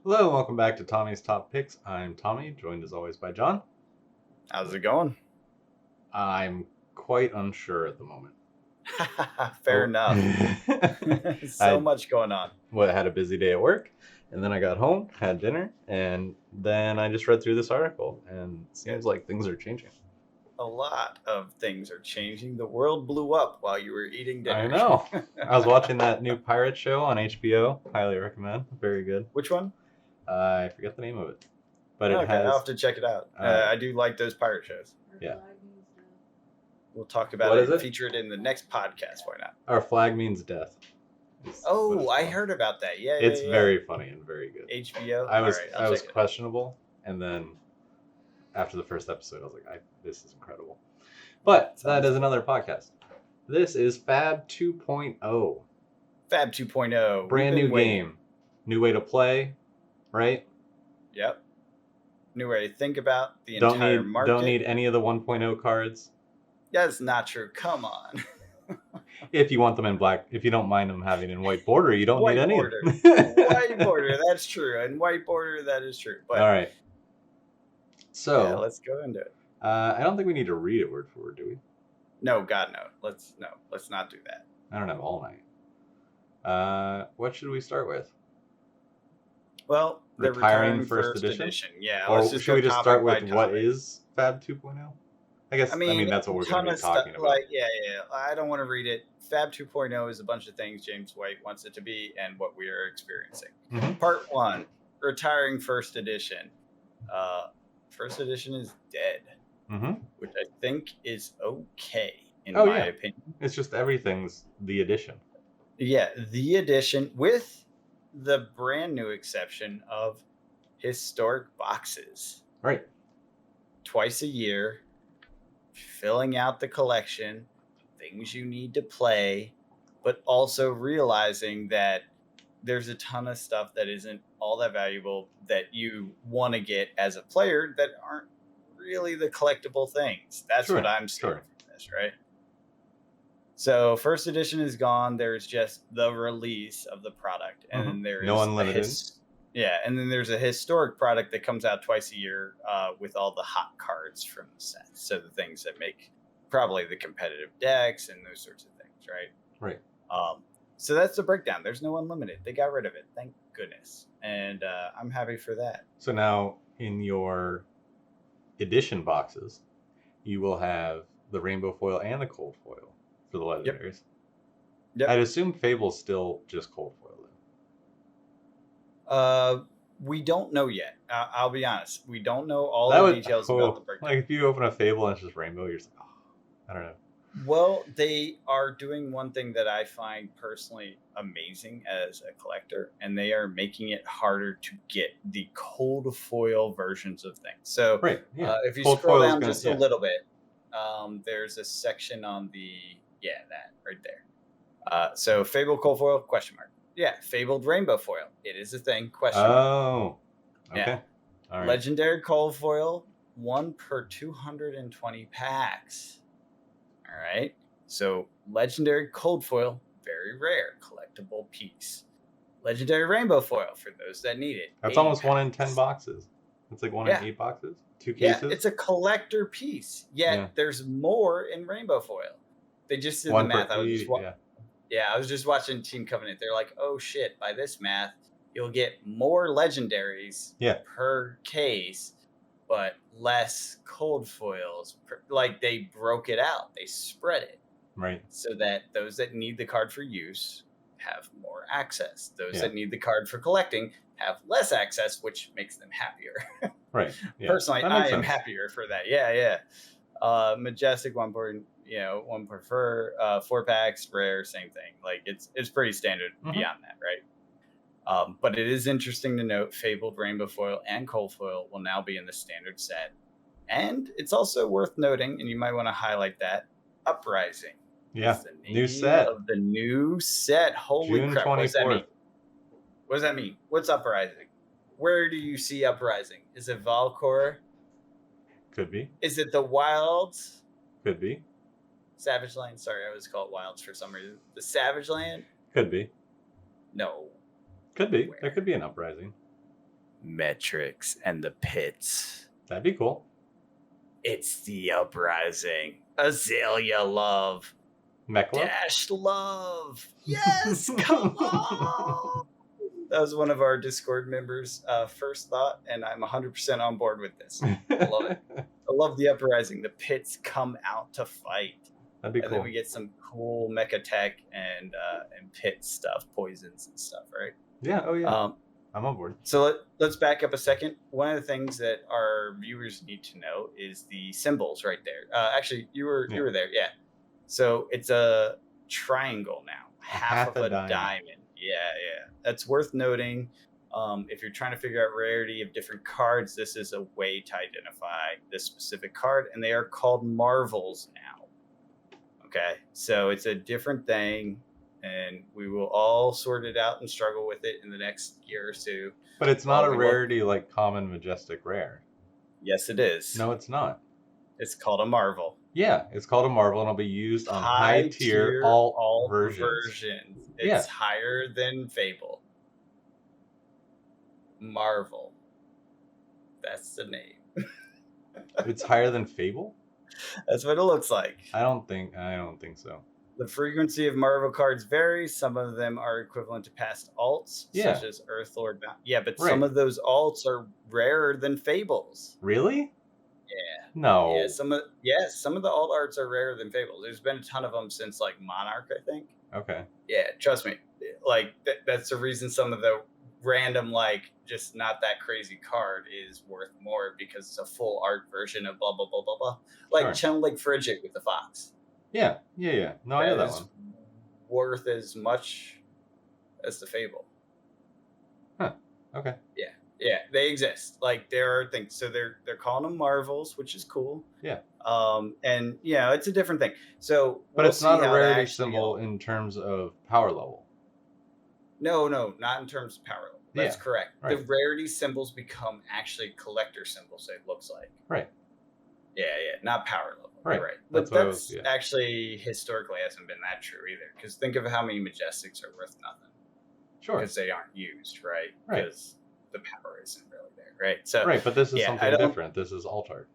Hello, and welcome back to Tommy's Top Picks. I'm Tommy, joined as always by John. How's it going? I'm quite unsure at the moment. Fair enough. So I much going on. had a busy day at work, and then I got home, had dinner, and then I just read through this article, and it seems like things are changing. A lot of things are changing. The world blew up while you were eating dinner. I know. I was watching that new pirate show on HBO. Highly recommend. Very good. Which one? I forget the name of it, but Okay, it has. I'll have to check it out. I do like those pirate shows. Yeah. We'll talk about What it is and it? feature it in the next podcast. Why not? Our flag means death. Oh, I heard about that. Yeah, It's yeah. very funny and very good. HBO. I was All right, questionable, and then after the first episode, I was like, "This is incredible." But that is another podcast. This is FAB 2.0. FAB 2.0. Brand new game, new way to play, right? Yep. New way to think about the entire market. Don't need any of the 1.0 cards. That's not true. Come on. If you want them in black, if you don't mind them having in white border, you don't need any of them. White border, that's true. And white border, that is true. But all right. So yeah, let's go into it. I don't think we need to read it word for word, do we? No, God, no. Let's not do that. I don't have all night. What should we start with? Well, the retiring first edition? Yeah. Or should we just start with what is FAB 2.0? I guess, I mean that's what we're going to be talking about. Yeah. I don't want to read it. FAB 2.0 is a bunch of things James White wants it to be and what we are experiencing. Mm-hmm. Part 1, retiring first edition. First edition is dead, which I think is okay in my opinion. It's just everything's the edition. Yeah, the edition with the brand new exception of historic boxes. Right. Twice a year, filling out the collection, things you need to play, but also realizing that there's a ton of stuff that isn't all that valuable that you want to get as a player that aren't really the collectible things. That's what I'm seeing from this, right? So first edition is gone. There's just the release of the product, and then there's no unlimited. And then there's a historic product that comes out twice a year with all the hot cards from the set. So the things that make probably the competitive decks and those sorts of things, right? Right. So that's the breakdown. There's no unlimited. They got rid of it. Thank goodness. And I'm happy for that. So now in your edition boxes, you will have the rainbow foil and the cold foil for the legendaries. Yep. I'd assume Fable's still just cold foil then. We don't know yet. I'll be honest. We don't know all the details about the breakdown. Like if you open a Fable and it's just rainbow, you're just like, I don't know. Well, they are doing one thing that I find personally amazing as a collector, and they are making it harder to get the cold foil versions of things. So if you scroll down just a little bit, there's a section on that right there. So Fable cold foil, question mark. Yeah, Fabled rainbow foil. It is a thing, question mark. Oh, okay. Yeah. All right. Legendary cold foil, 1 per 220 packs. All right. So legendary cold foil, very rare, collectible piece. Legendary rainbow foil for those that need it. That's almost 1 in 10 boxes. It's like 1 in 8 boxes. 2 cases. Yeah, it's a collector piece. Yet there's more in rainbow foil. They just did the math. I was just watching Team Covenant. They're like, oh shit, by this math, you'll get more legendaries per case, but less cold foils. Like they broke it out. They spread it. Right. So that those that need the card for use have more access. Those that need the card for collecting have less access, which makes them happier. Right. Yeah. Personally, I am happier for that. Yeah. Majestic 1 per 4 packs, rare, same thing. Like it's pretty standard beyond that, right? But it is interesting to note Fabled rainbow foil and cold foil will now be in the standard set. And it's also worth noting, and you might want to highlight that, Uprising. Yeah, new set. Of the new set. Holy June crap, 24th. What does that mean? What does that mean? What's Uprising? Where do you see Uprising? Is it Valkor? Could be. Is it the Wilds? Could be. Savage Land? Sorry, I always call it Wilds for some reason. The Savage Land? Could be. No. Could be. Where? There could be an Uprising. Metrics and the pits. That'd be cool. It's the Uprising. Azalea Love. Mech Love? Dash Love. Yes, come on. That was one of our Discord members' first thought, and I'm 100% on board with this. I love it. I love the Uprising. The pits come out to fight. That'd be and cool. Then we get some cool mecha tech and pit stuff, poisons and stuff, right? Yeah. Oh yeah. I'm on board. So let's back up a second. One of the things that our viewers need to know is the symbols right there. Actually, you were there, yeah. So it's a triangle now, half of a diamond. Yeah. That's worth noting. If you're trying to figure out rarity of different cards, this is a way to identify this specific card, and they are called marvels now. Okay, so it's a different thing, and we will all sort it out and struggle with it in the next year or two. But it's not a rarity like common, majestic, rare. Yes, it is. No, it's not. It's called a marvel. Yeah, it's called a marvel, and it'll be used on high tier alt versions. It's higher than Fable. Marvel. That's the name. It's higher than Fable? That's what it looks like. I don't think so. The frequency of Marvel cards varies. Some of them are equivalent to past alts, such as Earthlord. Yeah, but some of those alts are rarer than Fables. Really? Yeah. No. Yeah, some of the alt arts are rarer than Fables. There's been a ton of them since like Monarch, I think. Okay. Yeah, trust me. Like that's the reason some of the random, like, just not that crazy card is worth more, because it's a full art version of blah blah blah blah blah. Like Channel Lake Frigid with the fox. Yeah. No, I know that one. Worth as much as the Fable. Huh. Okay. Yeah, they exist. Like, there are things. So they're calling them marvels, which is cool. Yeah. And it's a different thing. So, but it's not a rarity symbol in terms of power level. No, not in terms of power level. That's correct. Right. The rarity symbols become actually collector symbols, it looks like. Right. Yeah, not power level. Right. But that's actually historically hasn't been that true either. Because think of how many Majestics are worth nothing. Sure. Because they aren't used, right? Right. Because the power isn't really there, right? So right, but this is something different. This is alt art.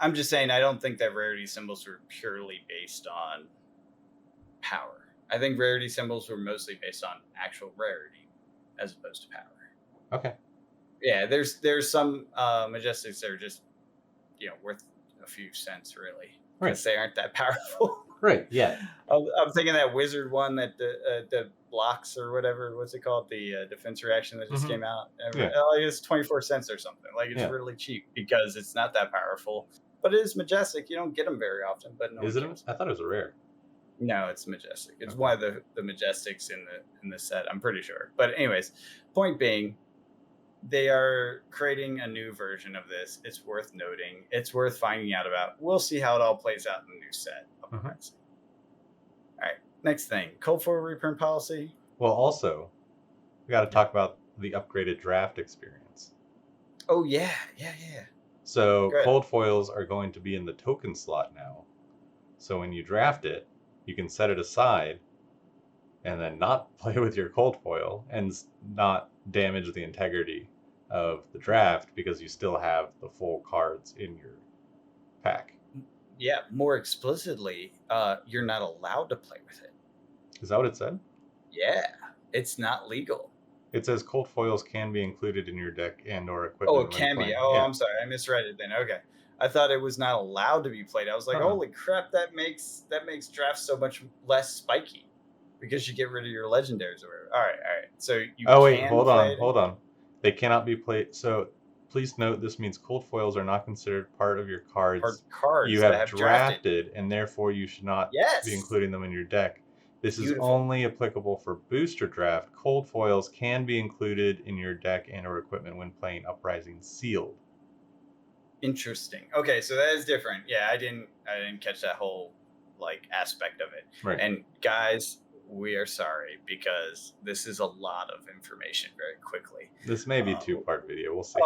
I'm just saying I don't think that rarity symbols were purely based on power. I think rarity symbols were mostly based on actual rarity as opposed to power. Okay. Yeah, there's some Majestics that are just worth a few cents really, because they aren't that powerful. Right. Yeah. I'm thinking that wizard one that the blocks or whatever, what's it called, the defense reaction that just came out. It's 24 cents or something. Like, it's really cheap because it's not that powerful, but it is majestic. You don't get them very often. But no, is it? I thought it was a rare. No, it's majestic. It's one of the majestics in the set, I'm pretty sure. But anyways, point being, they are creating a new version of this. It's worth noting. It's worth finding out about. We'll see how it all plays out in the new set. All right, next thing, cold foil reprint policy. Well, also, we got to talk about the upgraded draft experience. Oh yeah. So cold foils are going to be in the token slot now. So when you draft it, you can set it aside and then not play with your cold foil and not damage the integrity of the draft, because you still have the full cards in your pack. Yeah, more explicitly, you're not allowed to play with it. Is that what it said? Yeah, it's not legal. It says cold foils can be included in your deck and or equipment. Oh, it can be. Oh, yeah. I'm sorry, I misread it then. Okay. I thought it was not allowed to be played. I was like, holy crap, that makes drafts so much less spiky, because you get rid of your legendaries or whatever. All right. So you hold on. They cannot be played. So please note, this means cold foils are not considered part of your cards you have drafted, and therefore you should not be including them in your deck. This is only applicable for booster draft. Cold foils can be included in your deck and or equipment when playing Uprising Sealed. Interesting. Okay, so that is different. Yeah, I didn't catch that whole aspect of it. Right. And guys, we are sorry, because this is a lot of information very quickly. This may be a 2-part video. We'll see.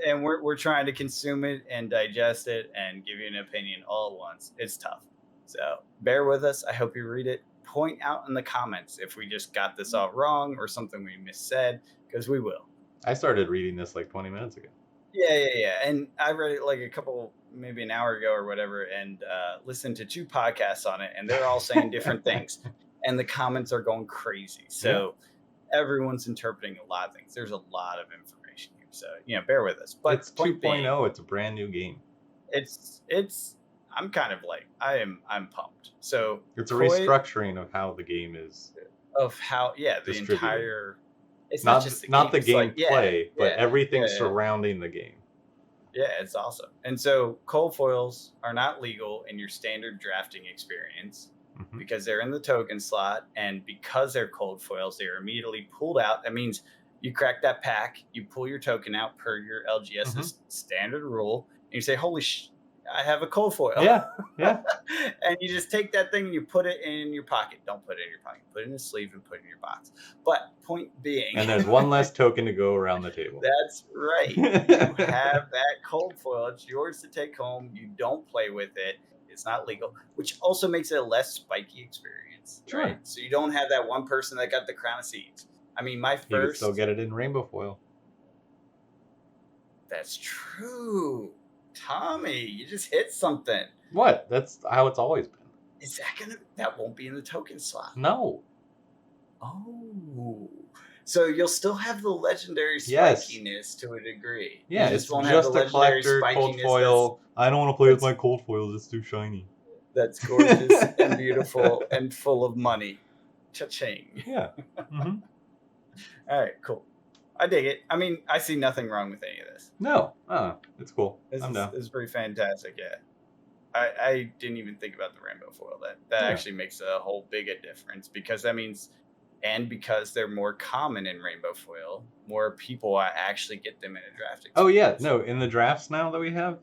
And we're trying to consume it and digest it and give you an opinion all at once. It's tough. So bear with us. I hope you read it. Point out in the comments if we just got this all wrong or something we missaid, because we will. I started reading this like 20 minutes ago. Yeah. And I read it like maybe an hour ago or whatever, and listened to 2 podcasts on it, and they're all saying different things, and the comments are going crazy. So everyone's interpreting a lot of things. There's a lot of information here, so bear with us. But it's point 2.0. being, It's a brand new game. it's. I'm kind of like I'm pumped. So it's a restructuring of how the game is. Of how the entire. It's not just the game. Not the gameplay, but everything surrounding the game. Yeah, it's awesome. And so cold foils are not legal in your standard drafting experience because they're in the token slot, and because they're cold foils, they are immediately pulled out. That means you crack that pack, you pull your token out per your LGS's standard rule, and you say, "Holy I have a cold foil." Yeah. And you just take that thing and you put it in your pocket. Don't put it in your pocket. Put it in a sleeve and put it in your box. But point being... And there's one less token to go around the table. That's right. You have that cold foil. It's yours to take home. You don't play with it. It's not legal, which also makes it a less spiky experience. Sure. Right? So you don't have that one person that got the crown of seeds. I mean, my first... You can still get it in rainbow foil. That's true. Tommy, you just hit something. What? That's how it's always been. Is that won't be in the token slot? No. Oh. So you'll still have the legendary spikiness to a degree. Yeah, you just won't have the collector cold foil. I don't want to play with my cold foils. It's too shiny. That's gorgeous and beautiful and full of money. Cha-ching. Yeah. All right, cool. I dig it. I mean, I see nothing wrong with any of this. No. It's cool. I'm down. It's pretty fantastic, yeah. I didn't even think about the rainbow foil. That actually makes a whole big difference, because that means, and because they're more common in rainbow foil, more people actually get them in a draft experience. Oh yeah, no, in the drafts now that we have,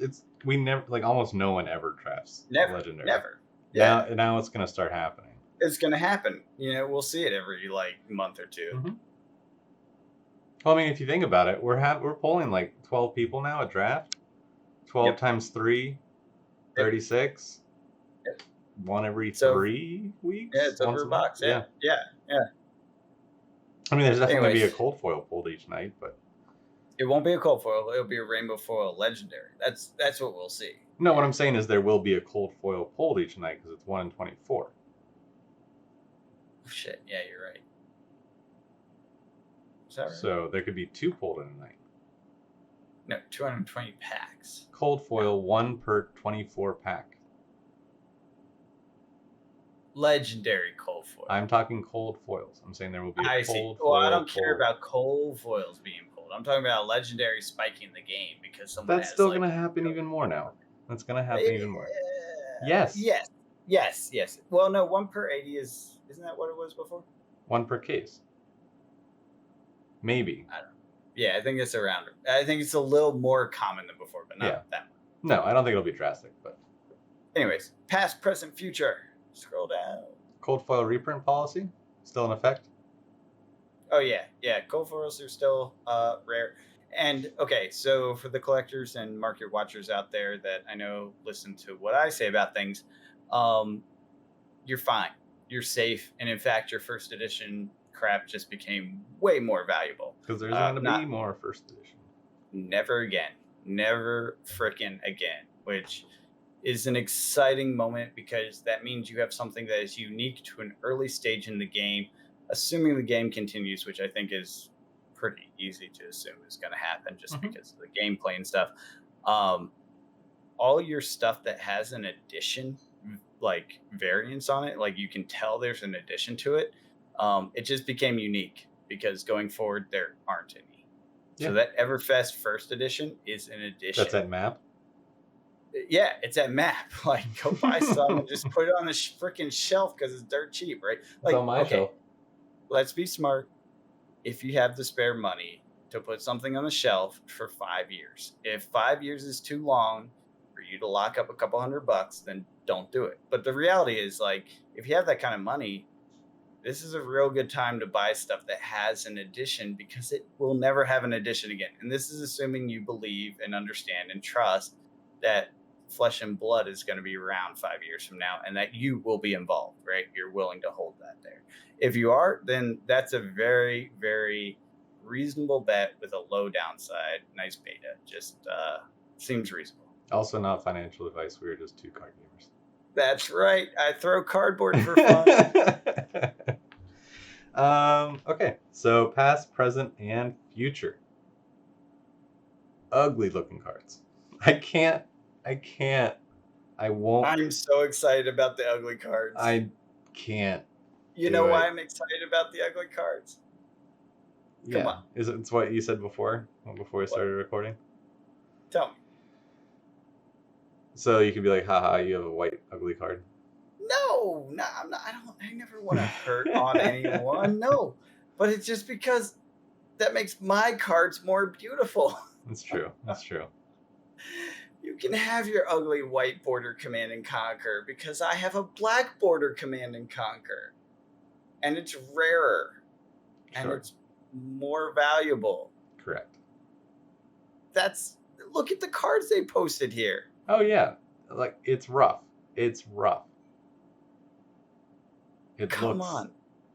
we never, like, almost no one ever drafts legendary. Never. Yeah. Now it's gonna start happening. It's gonna happen. We'll see it every month or two. Well, I mean, if you think about it, we're pulling like 12 people now at draft. 12 times 3, 36. Yep. One every 3 weeks. Yeah, it's over a box. Yeah. I mean, there's definitely going to be a cold foil pulled each night, but it won't be a cold foil. It'll be a rainbow foil legendary. That's what we'll see. No, what I'm saying is there will be a cold foil pulled each night, because it's 1 in 24. Oh, shit. Yeah, you're right. Is that right? So there could be 2 pulled in a night. No, 220 packs. Cold foil, 1 per 24 pack. Legendary cold foil. I'm talking cold foils. I'm saying there will be a cold foil. Well, I don't care about cold foils being pulled. I'm talking about legendary spiking the game, because someone that's still going to happen even more now. That's going to happen even more. Yes. Well, no, 1 per 80 isn't that what it was before? 1 per case. Maybe. I don't know. Yeah, I think it's around. I think it's a little more common than before, but not that much. No, I don't think it'll be drastic, but. Anyways, past, present, future. Scroll down. Cold foil reprint policy still in effect? Oh yeah. Cold foils are still rare. And okay, so for the collectors and market watchers out there that I know listen to what I say about things, you're fine. You're safe, and in fact, your first edition crap just became way more valuable. Because there's going to be more first edition. Never again. Never frickin' again. Which is an exciting moment, because that means you have something that is unique to an early stage in the game, assuming the game continues, which I think is pretty easy to assume is going to happen just because of the gameplay and stuff. All your stuff that has an addition, like variants on it, like you can tell there's an addition to it. It just became unique, because going forward there aren't any. So that Everfest first edition is an addition. That's that map? Yeah, it's that map. Like, go buy some and just put it on the freaking shelf, because it's dirt cheap, right? Like, it's on my shelf. Let's be smart. If you have the spare money to put something on the shelf for 5 years, if 5 years is too long for you to lock up a couple $100, then don't do it. But the reality is, like, if you have that kind of money, this is a real good time to buy stuff that has an addition, because it will never have an addition again. And this is assuming you believe and understand and trust that Flesh and Blood is going to be around 5 years from now, and that you will be involved, right? You're willing to hold that there. If you are, then that's a very, very reasonable bet with a low downside. Nice beta. Just seems reasonable. Also not financial advice. We are just two card gamers. That's right. I throw cardboard for fun. Okay, so past, present, and future. Ugly looking cards. I won't. I'm so excited about the ugly cards. I can't. You know why I'm excited about the ugly cards? Yeah. Come on. It's what you said before we started recording? Tell me. So you could be like, haha, you have a white ugly card. No, I'm not. I never want to hurt on anyone. No, but it's just because that makes my cards more beautiful. That's true. You can have your ugly white border Command and Conquer because I have a black border Command and Conquer, and it's rarer, and it's more valuable. Correct. Look at the cards they posted here. Oh yeah, like it's rough. Come on,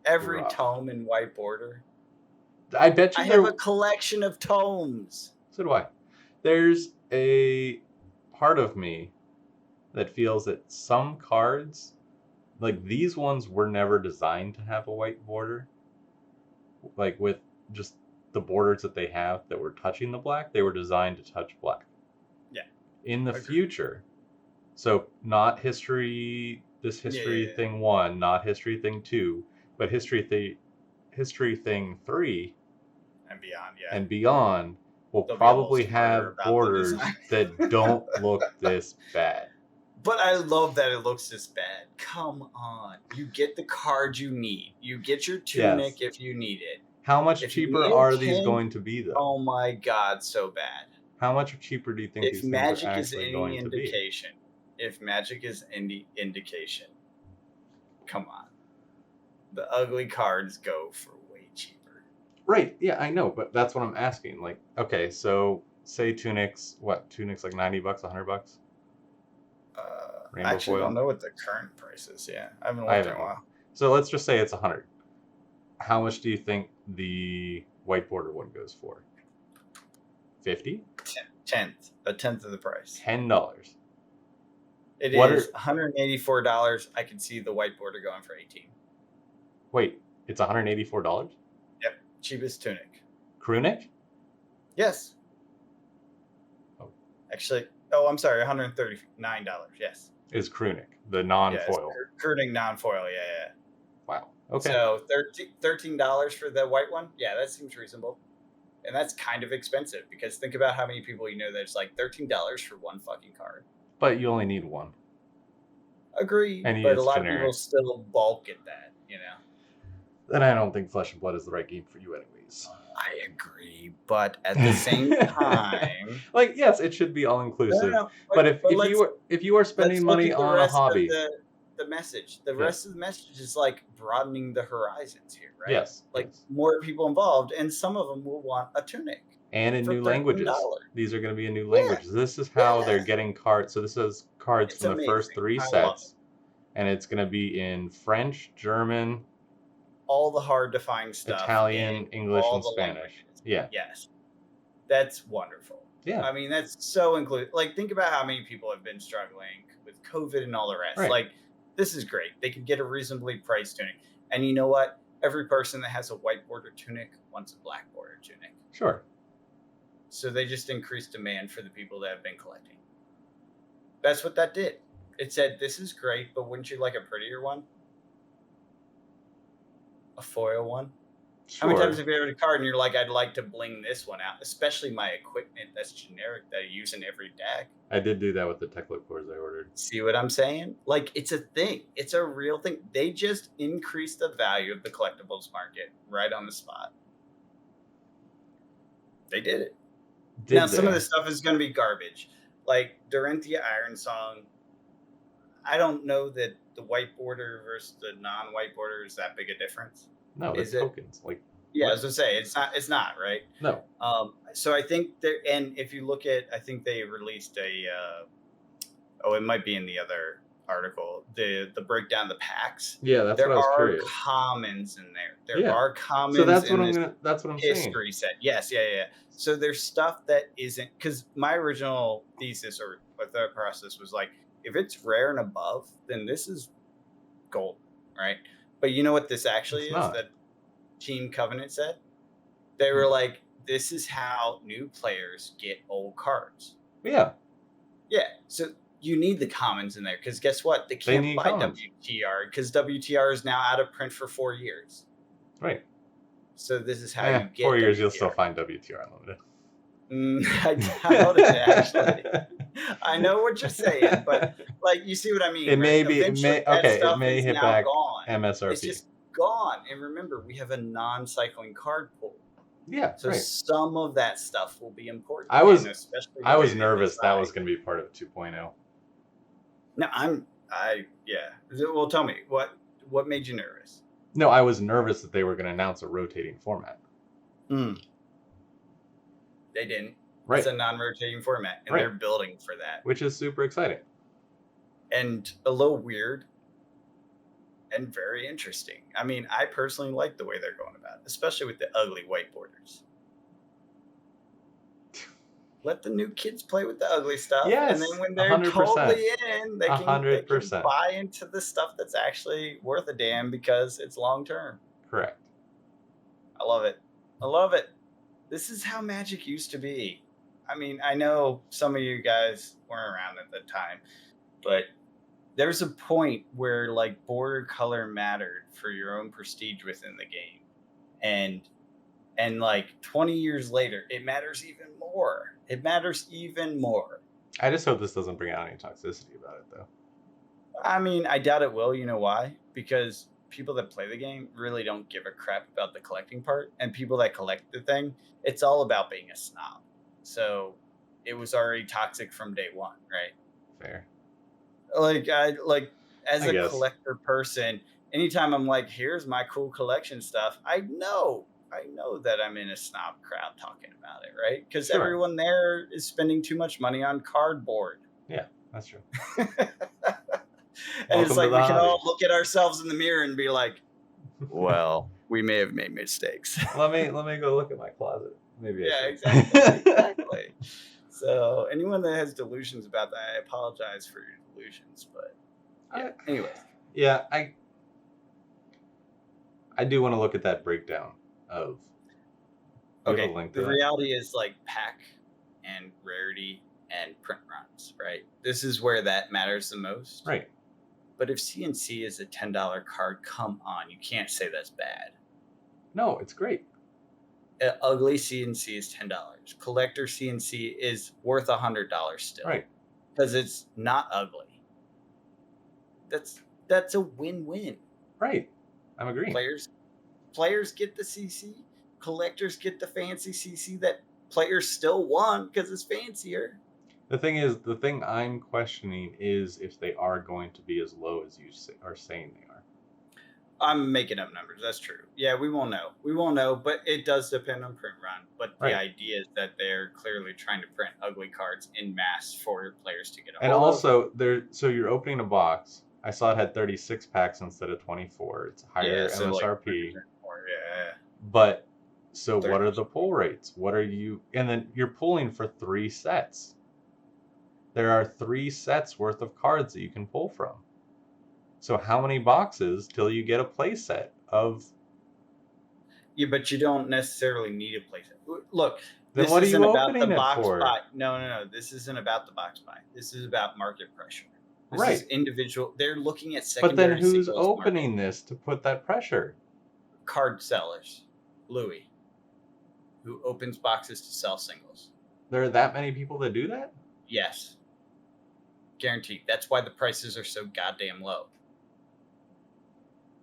every tome in white border. I bet you I have a collection of tomes. So do I. There's a part of me that feels that some cards, like these ones, were never designed to have a white border. Like with just the borders that they have that were touching the black, they were designed to touch black. Yeah. In the future, so not history, thing 1, not history thing 2, but history thing 3 and beyond will probably have borders that don't look this bad. But I love that it looks this bad. Come on. You get the card you need. You get your tunic if you need it. How much cheaper are these going to be, though? Oh my God, so bad. How much cheaper do you think these things are actually going to be? If magic is any indication, come on. The ugly cards go for way cheaper. Right, yeah, I know, but that's what I'm asking. Like, okay, so say tunics like $90, $100? I actually don't know what the current price is. Yeah, I haven't looked in a while. So let's just say it's 100. How much do you think the white border one goes for? 50? A tenth of the price. $10. It is $184. I can see the white border going for $18. Wait, it's $184? Yep, cheapest tunic. Crewneck? Yes. Oh. Actually, I'm sorry, $139. Yes. Is crewneck the non-foil? Yeah, crewneck non-foil. Yeah. Wow. Okay. So $13 for the white one. Yeah, that seems reasonable. And that's kind of expensive because think about how many people you know that's like $13 for one fucking card. But you only need one. Agree. But a lot of people still balk at that, you know. Then I don't think Flesh and Blood is the right game for you anyways. I agree. But at the same time, like, yes, it should be all inclusive. But if you are spending money on a hobby, the message, rest of the message is like broadening the horizons here, right? Yes. Like more people involved, and some of them will want a tunic. And in new languages. These are going to be in new languages. Yeah. This is how they're getting cards. So this is cards from the first 3 sets. And it's going to be in French, German, all the hard to find stuff. Italian, English, and Spanish. Languages. Yeah. Yes. That's wonderful. Yeah. I mean, that's so inclusive. Like, think about how many people have been struggling with COVID and all the rest. Right. Like, this is great. They can get a reasonably priced tunic. And you know what? Every person that has a white border tunic wants a black border tunic. Sure. So they just increased demand for the people that have been collecting. That's what that did. It said, this is great, but wouldn't you like a prettier one? A foil one? Sure. How many times have you ever had a card and you're like, I'd like to bling this one out, especially my equipment that's generic that I use in every deck? I did do that with the Tecla cores I ordered. See what I'm saying? Like, it's a thing. It's a real thing. They just increased the value of the collectibles market right on the spot. They did it. Some of this stuff is going to be garbage. Like Dorinthia Ironsong, I don't know that the white border versus the non-white border is that big a difference. No, it's tokens. Like, yeah, I was gonna say it's not right. No. So I think there, and if you look at, I think they released a. It might be in the other article, the breakdown of the packs. Yeah, that's what There I was are curious. commons in there. There Yeah. are So commons that's what in this that's what I'm saying. history set. Yes, yeah. So there's stuff that isn't, because my original thesis or thought process was like, if it's rare and above, then this is gold, right? But you know what this actually It's is not. that Team Covenant said? They were like, this is how new players get old cards. Yeah. Yeah. So you need the commons in there, because guess what? They can't need buy commons. WTR because WTR is now out of print for 4 years. Right. So this is how you get 4 years, WTR. you'll still find WTR Unlimited. I doubt it, actually. I know what you're saying, but like, you see what I mean? It may right? be. Eventually, It may. Okay. that stuff It may is hit now back gone. MSRP. It's just gone. And remember, we have a non-cycling card pool. Yeah. So some of that stuff will be important. I was nervous that was going to be part of 2.0. No, Well, tell me what made you nervous? No, I was nervous that they were going to announce a rotating format. They didn't. Right. It's a non-rotating format, and they're building for that, which is super exciting and a little weird and very interesting. I mean, I personally like the way they're going about it, especially with the ugly white borders. Let the new kids play with the ugly stuff. Yes, and then when they're 100%. totally in, they can 100%. buy into the stuff that's actually worth a damn because it's long term. Correct. I love it. I love it. This is how Magic used to be. I mean, I know some of you guys weren't around at the time, but there's a point where like border color mattered for your own prestige within the game. And like 20 years later, it matters even more. It matters even more. I just hope this doesn't bring out any toxicity about it, though. I mean, I doubt it will. You know why? Because people that play the game really don't give a crap about the collecting part. And people that collect the thing, it's all about being a snob. So it was already toxic from day one, right? Fair. As a collector person, anytime I'm like, here's my cool collection stuff, I know that I'm in a snob crowd talking about it, right? Because everyone there is spending too much money on cardboard. Yeah, that's true. And it's like we can all look at ourselves in the mirror and be like, well, we may have made mistakes. let me go look at my closet. Maybe. Yeah, exactly. So anyone that has delusions about that, I apologize for your delusions, but anyways. Yeah, I do want to look at that breakdown of. Okay, the reality is like pack and rarity and print runs, right? This is where that matters the most. Right. But if CNC is a $10 card, come on, you can't say that's bad. No, it's great. Ugly CNC is $10. Collector CNC is worth $100 still. Right. Because it's not ugly. That's a win-win. Right. I'm agreeing. Players get the CC. Collectors get the fancy CC that players still want because it's fancier. The thing I'm questioning is if they are going to be as low as you are saying they are. I'm making up numbers. That's true. Yeah, we won't know. But it does depend on print run. But the idea is that they're clearly trying to print ugly cards in mass for players to get a hold of. And also, so you're opening a box. I saw it had 36 packs instead of 24. It's higher MSRP. But so what are the pull rates? And then you're pulling for 3 sets. There are 3 sets worth of cards that you can pull from. So how many boxes till you get a play set of? Yeah, but you don't necessarily need a play set. Look, then what are you opening it for? Buy. No. This isn't about the box buy. This is about market pressure. This is individual. They're looking at secondary. But then who's opening this to put that pressure? Card sellers. Louis, who opens boxes to sell singles. There are that many people that do that? Yes. Guaranteed. That's why the prices are so goddamn low.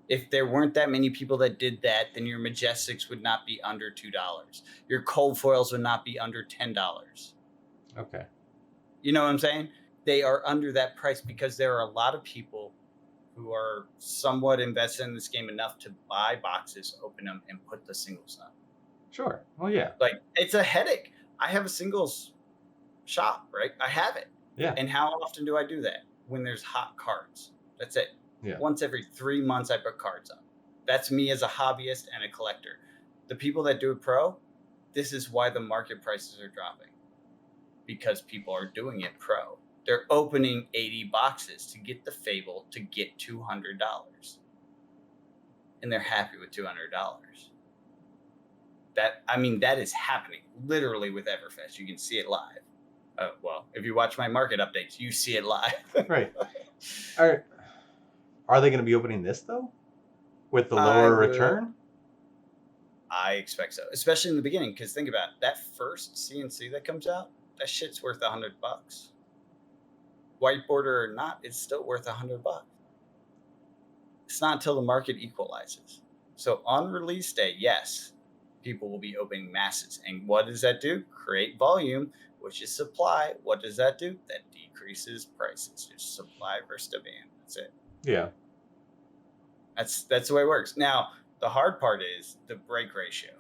If there weren't that many people that did that, then your Majestics would not be under $2. Your cold foils would not be under $10. Okay. You know what I'm saying? They are under that price because there are a lot of people who are somewhat invested in this game enough to buy boxes, open them, and put the singles up. Sure. Well, yeah. Like, it's a headache. I have a singles shop, right? I have it. Yeah. And how often do I do that? when there's hot cards. That's it. Yeah. Once every 3 months, I put cards up. That's me as a hobbyist and a collector. The people that do it pro, this is why the market prices are dropping. Because people are doing it pro. They're opening 80 boxes to get the Fable to get $200. And they're happy with $200. That is happening literally with Everfest. You can see it live. Well, if you watch my market updates, you see it live. Right. Are they going to be opening this though? With the lower return? I expect so, especially in the beginning. Because think about it, that first CNC that comes out, that shit's worth $100. White border or not, it's still worth $100. It's not until the market equalizes. So on release day, yes, people will be opening masses. And what does that do? Create volume, which is supply. What does that do? That decreases prices. It's supply versus demand. That's it. Yeah. That's the way it works. Now, the hard part is the break ratio.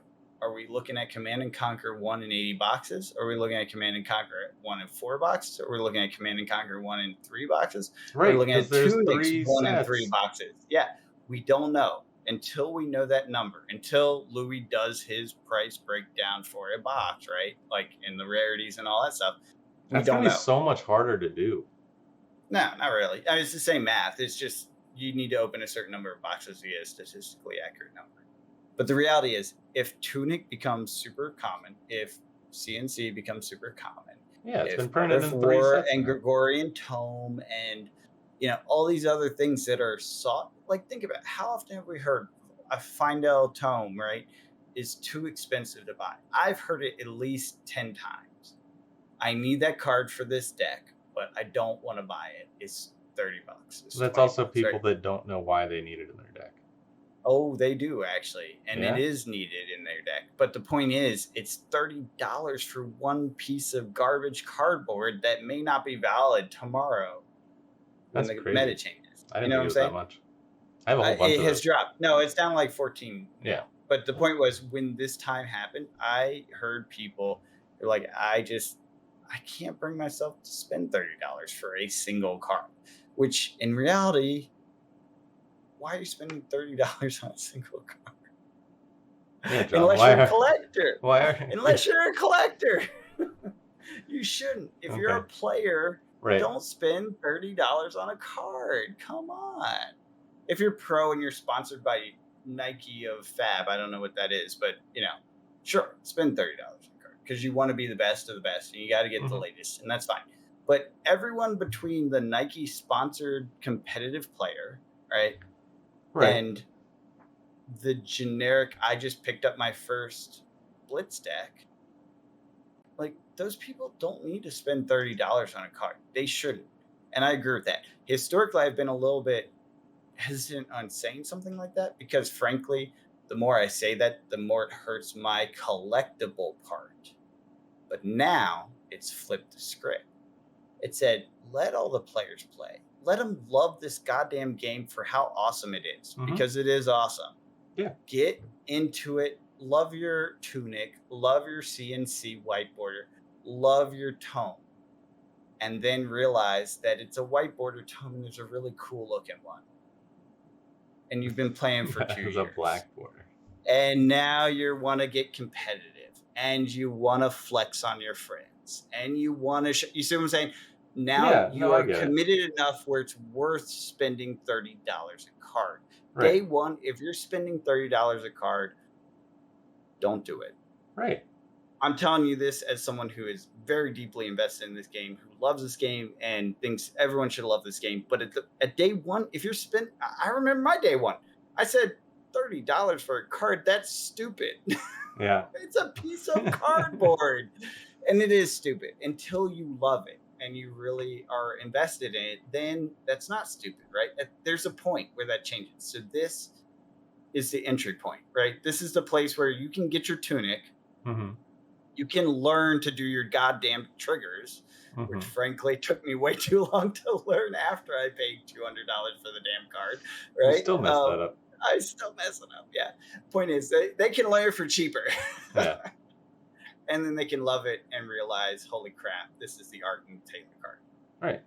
Are we looking at Command and Conquer 1 in 80 boxes? Or are we looking at Command and Conquer 1 in 4 boxes? Or are we looking at Command and Conquer 1 in 3 boxes? Right. Or are we looking at Tunics 1 in 3 boxes? Yeah, we don't know until we know that number. Until Louis does his price breakdown for a box, right? Like in the rarities and all that stuff. That's going to be so much harder to do. No, not really. I mean, it's the same math. It's just you need to open a certain number of boxes to get a statistically accurate number. But the reality is, if Tunic becomes super common, if CNC becomes super common, it's been printed in 3 sets and Gregorian Tome and all these other things that are sought. Like, think about it. How often have we heard a Findel Tome, right, is too expensive to buy? I've heard it at least 10 times. I need that card for this deck, but I don't want to buy it. It's $30. That's also people that don't know why they need it in their deck. Oh, they do actually, and it is needed in their deck. But the point is, it's $30 for one piece of garbage cardboard that may not be valid tomorrow when the meta changes. I didn't know what I'm saying? That much. I have a whole bunch of it has dropped. No, it's down like 14. Yeah. But the point was, when this time happened, I heard people like, I can't bring myself to spend $30 for a single card, which in reality, why are you spending $30 on a single card? Yeah, John, unless you're a collector. Unless you're a collector. You shouldn't. If you're a player, don't spend $30 on a card. Come on. If you're pro and you're sponsored by Nike of FAB, I don't know what that is, but sure, spend $30 on a card because you want to be the best of the best and you got to get the latest, and that's fine. But everyone between the Nike sponsored competitive player, right? And the generic, I just picked up my first Blitz deck. Like, those people don't need to spend $30 on a card. They shouldn't. And I agree with that. Historically, I've been a little bit hesitant on saying something like that because, frankly, the more I say that, the more it hurts my collectible part. But now it's flipped the script. It said, let all the players play. Let them love this goddamn game for how awesome it is, because it is awesome. Yeah. Get into it. Love your Tunic. Love your CNC white border. Love your Tome. And then realize that it's a white border Tome and there's a really cool looking one. And you've been playing for 2 years. There's a black border. And now you want to get competitive. And you want to flex on your friends. And you want to... you see what I'm saying? Now you are committed enough where it's worth spending $30 a card. Right. Day one, if you're spending $30 a card, don't do it. Right. I'm telling you this as someone who is very deeply invested in this game, who loves this game and thinks everyone should love this game. But at day one, if you're I remember my day one. I said $30 for a card. That's stupid. Yeah. It's a piece of cardboard. And it is stupid until you love it. And you really are invested in it, then that's not stupid, right? There's a point where that changes. So this is the entry point, right? This is the place where you can get your Tunic. You can learn to do your goddamn triggers, which frankly took me way too long to learn after I paid $200 for the damn card, right? You still messed that up. I still mess it up, yeah. Point is, they can learn for cheaper. Yeah. And then they can love it and realize, holy crap, this is the art and take the card. Right.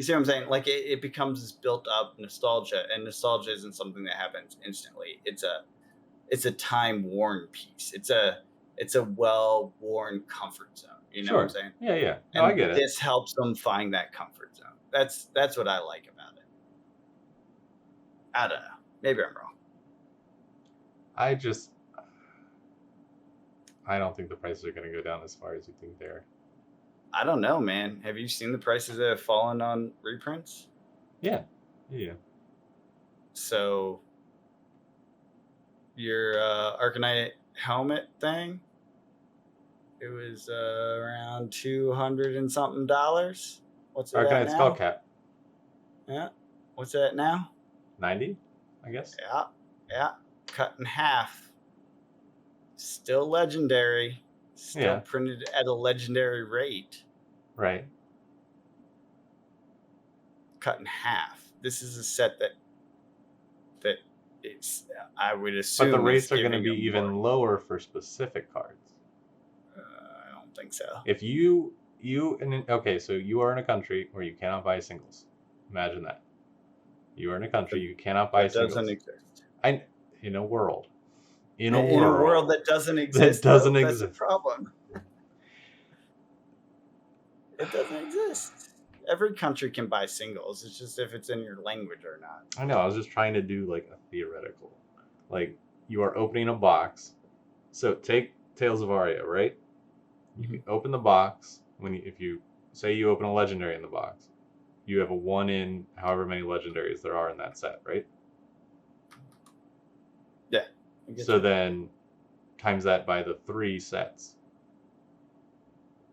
You see what I'm saying? Like it becomes this built up nostalgia, and nostalgia isn't something that happens instantly. It's a time worn piece. It's a well worn comfort zone. You know what I'm Sure. saying? Yeah, yeah. No, I And get it. this helps them find that comfort zone. That's what I like about it. I don't know. Maybe I'm wrong. I don't think the prices are going to go down as far as you think they are. I don't know, man. Have you seen the prices that have fallen on reprints? Yeah. Yeah. So your Arcanite helmet thing, it was around $200 and something. What's it at Arcanite now? Skull Cap. Yeah. What's that now? 90, I guess. Yeah. Cut in half. Still legendary. Still printed at a legendary rate. Right. Cut in half. This is a set that it's, I would assume. But the rates are going to be even lower for specific cards. I don't think so. If okay, so you are in a country where you cannot buy singles. Imagine that. You are in a country you cannot buy singles. That doesn't exist. In a world that doesn't exist. That's a problem. It doesn't exist. Every country can buy singles. It's just if it's in your language or not. I know. I was just trying to do like a theoretical. Like you are opening a box. So take Tales of Aria, right? You open the box if you say you open a legendary in the box, you have a 1 in however many legendaries there are in that set, right? Yeah. So then times that by the 3 sets.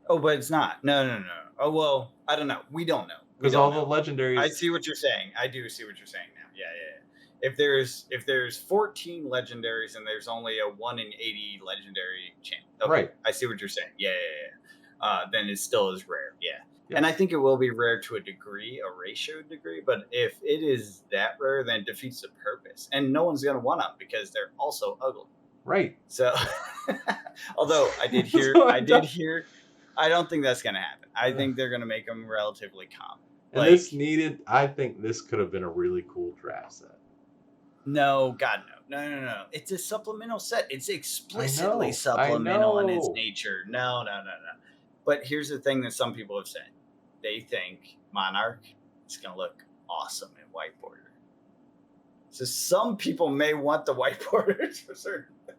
Oh, but it's not. No. Oh, well, I don't know. We don't know. Because all the legendaries. I see what you're saying. I do see what you're saying now. Yeah. If there's 14 legendaries and there's only a 1 in 80 legendary champ. Okay, right. I see what you're saying. Yeah. Then it still is rare. Yeah. Yes. And I think it will be rare to a degree, a ratio degree. But if it is that rare, then it defeats the purpose. And no one's going to want them because they're also ugly. Right. So, although I did hear, I don't think that's going to happen. I think they're going to make them relatively common. And I think this could have been a really cool draft set. No, God, no. It's a supplemental set. It's explicitly supplemental in its nature. No. But here's the thing that some people have said. They think Monarch is going to look awesome in white border. So some people may want the white borders for certain things.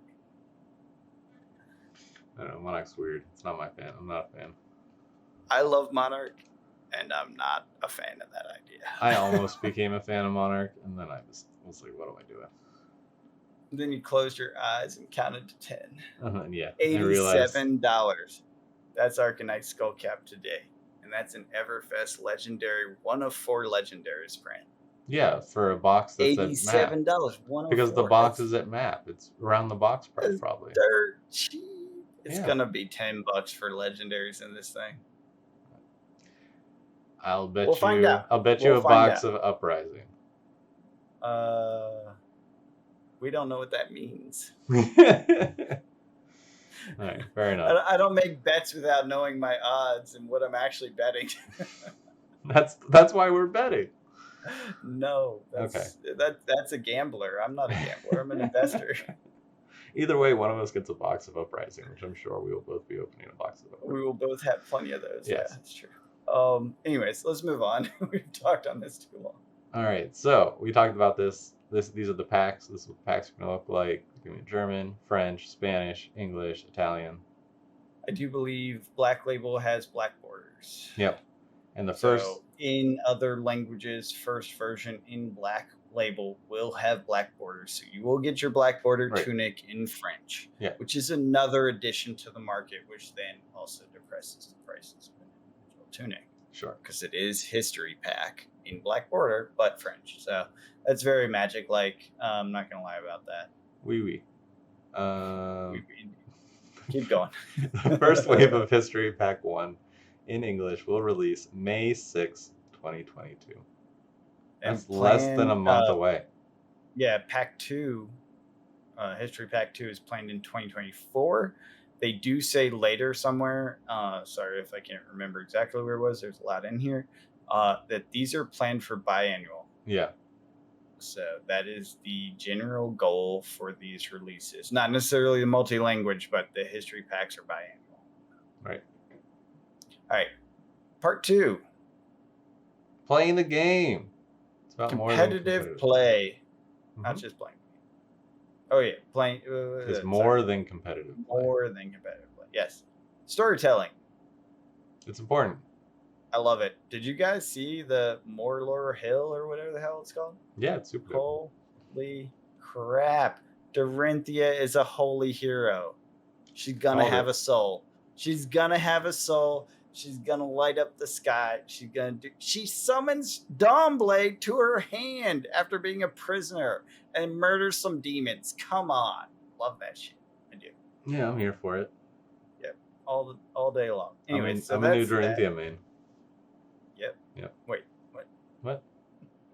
I don't know. Monarch's weird. It's not my fan. I'm not a fan. I love Monarch, and I'm not a fan of that idea. I almost became a fan of Monarch, and then I was like, what am I doing? Then you closed your eyes and counted to 10. Yeah. $87. That's Arcanite Skull Cap today. And that's an Everfest legendary, 1 of 4 legendaries print. Yeah, for a box that's $87, at map. Because the box is at map. It's around the box price probably. Dirt cheap. It's gonna be $10 for legendaries in this thing. I'll bet you a box of Uprising. We don't know what that means. All right, fair enough. I don't make bets without knowing my odds and what I'm actually betting. That's why we're betting. No, that's a gambler. I'm not a gambler. I'm an investor. Either way, one of us gets a box of Uprising, which I'm sure we will both be opening a box of Uprising. We will both have plenty of those. Yes. Yeah, that's true. Anyways, let's move on. We've talked on this too long. All right, so we talked about this. These are the packs. This is what the packs are going to look like. It's going to be German, French, Spanish, English, Italian. I do believe Black Label has black borders. Yep. And in other languages, first version in Black Label will have black borders. So you will get your black border tunic in French, which is another addition to the market, which then also depresses the prices of an individual tunic. Sure. Because it is history pack in black border, but French. So that's very magic-like. I'm not going to lie about that. Oui. Keep going. The first wave of History Pack 1 in English will release May 6, 2022. That's less than a month away. Yeah, Pack 2, History Pack 2 is planned in 2024. They do say later somewhere. Sorry if I can't remember exactly where it was. There's a lot in here. that these are planned for biannual. Yeah. So that is the general goal for these releases. Not necessarily the multi-language, but the history packs are biannual. Right. All right. Part 2. Playing the game. It's about competitive play. Mm-hmm. Not just playing. Oh, yeah. Playing. It's more than competitive play. More than competitive play. Yes. Storytelling. It's important. I love it. Did you guys see the Morlor Hill or whatever the hell it's called? Yeah, it's super cool. Holy crap. Dorinthia is a holy hero. She's going to have a soul. She's going to have a soul. She's going to light up the sky. She summons Dawnblade to her hand after being a prisoner and murders some demons. Come on. Love that shit. I do. Yeah, I'm here for it. Yep. All day long. Anyways, I'm a new Dorinthia main. Yep. Wait, what?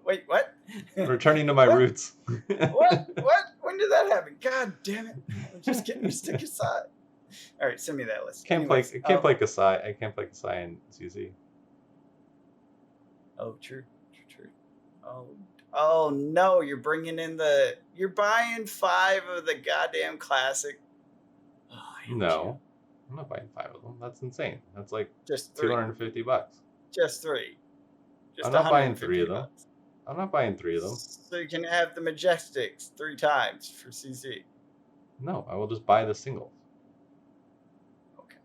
Wait, what? Returning to my roots. What? When did that happen? God damn it. I'm just getting stick aside. All right, send me that list. Can't play Kasai. I can't play Kasai in CC. Oh, true. Oh no, you're buying 5 of the goddamn classic. No. I'm not buying 5 of them. That's insane. That's like just $250. Just 3. I'm not buying 3 of them. I'm not buying 3 of them. So you can have the Majestics 3 times for CC. No, I will just buy the singles. Okay.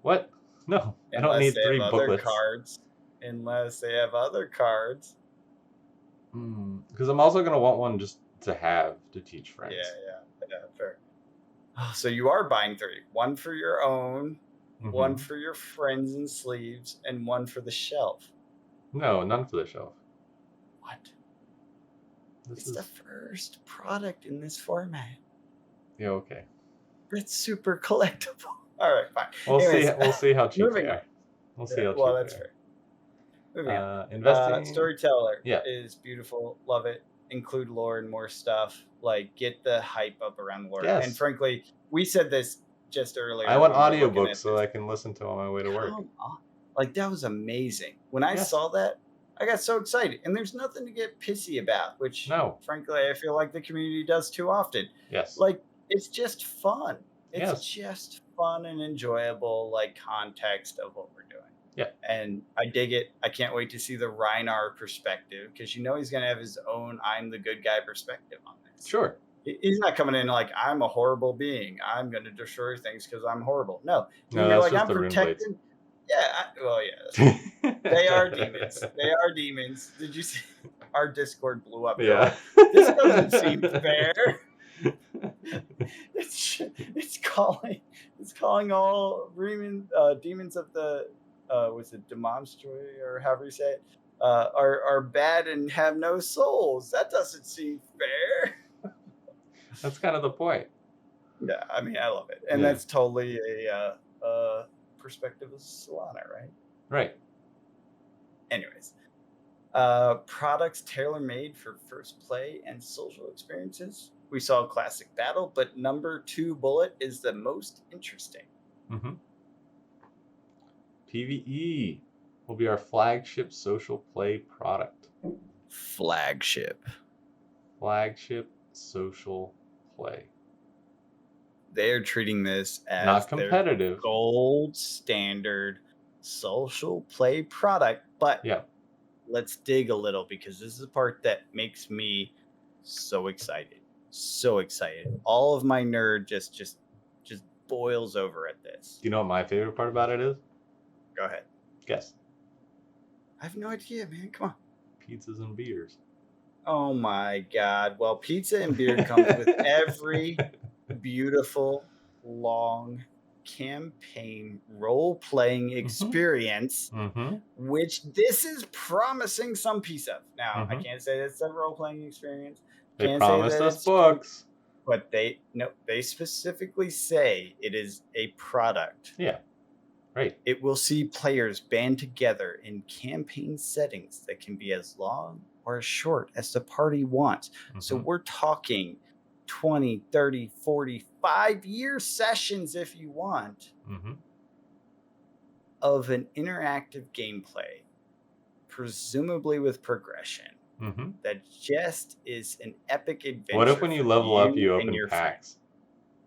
What? No, I don't need 3 booklets. Cards, unless they have other cards. Because I'm also going to want one just to have to teach friends. Yeah, fair. So you are buying 3. 1 for your own, 1 for your friends and sleeves, and 1 for the shelf. No, none for the shelf. What? It's the first product in this format. Yeah, okay. It's super collectible. All right, fine. We'll see how cheap they are. We'll see how cheap. Well, that's fair. Moving on. Investing. Storyteller is beautiful. Love it. Include lore and more stuff. Like, get the hype up around lore. Yes. And frankly, we said this just earlier. I want audiobooks so I can listen to them on my way to work. Like, that was amazing. When I saw that, I got so excited. And there's nothing to get pissy about, which, frankly, I feel like the community does too often. Yes. Like, it's just fun. It's just fun and enjoyable, like, context of what we're doing. Yeah. And I dig it. I can't wait to see the Reinar perspective, because he's going to have his own I'm the good guy perspective on this. Sure. He's not coming in like, I'm a horrible being. I'm going to destroy things because I'm horrible. No. That's like, I'm protecting. Yeah. They are demons. They are demons. Did you see? Our Discord blew up. Yeah. Like, this doesn't seem fair. It's calling all demons of the was it Demonstroy or however you say it are bad and have no souls. That doesn't seem fair. That's kind of the point. Yeah, I mean, I love it, and that's totally a perspective of Solana, right? Right. Anyways, products tailor-made for first play and social experiences. We saw a classic battle, but number 2 bullet is the most interesting. PvE will be our flagship social play product. Flagship social play. They're treating this as not competitive, their gold standard social play product. But let's dig a little, because this is the part that makes me so excited. So excited. All of my nerd just boils over at this. Do you know what my favorite part about it is? Go ahead. Guess. I have no idea, man. Come on. Pizzas and beers. Oh my God. Well, pizza and beer comes with every beautiful, long campaign role-playing experience, which this is promising some piece of. Now, I can't say it's a role-playing experience. They promised us books. But they specifically say it is a product. Yeah. Right. It will see players band together in campaign settings that can be as long or as short as the party wants. So we're talking 20, 30, 40, 5-year sessions if you want of an interactive gameplay, presumably with progression, that just is an epic adventure. What if when you level up, you open packs?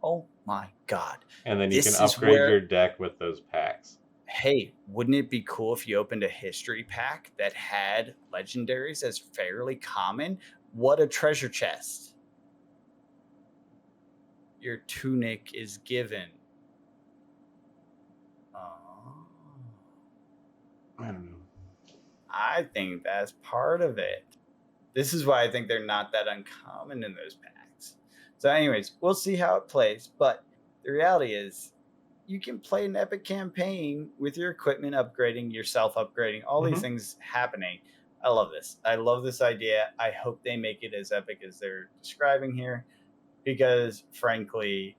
Oh my god. And then you can upgrade your deck with those packs. Hey, wouldn't it be cool if you opened a history pack that had legendaries as fairly common? What a treasure chest. Your tunic is given. I don't know. I think that's part of it. This is why I think they're not that uncommon in those packs. So anyways, we'll see how it plays. But the reality is you can play an epic campaign with your equipment upgrading, yourself upgrading, all these things happening. I love this. I love this idea. I hope they make it as epic as they're describing here, because frankly,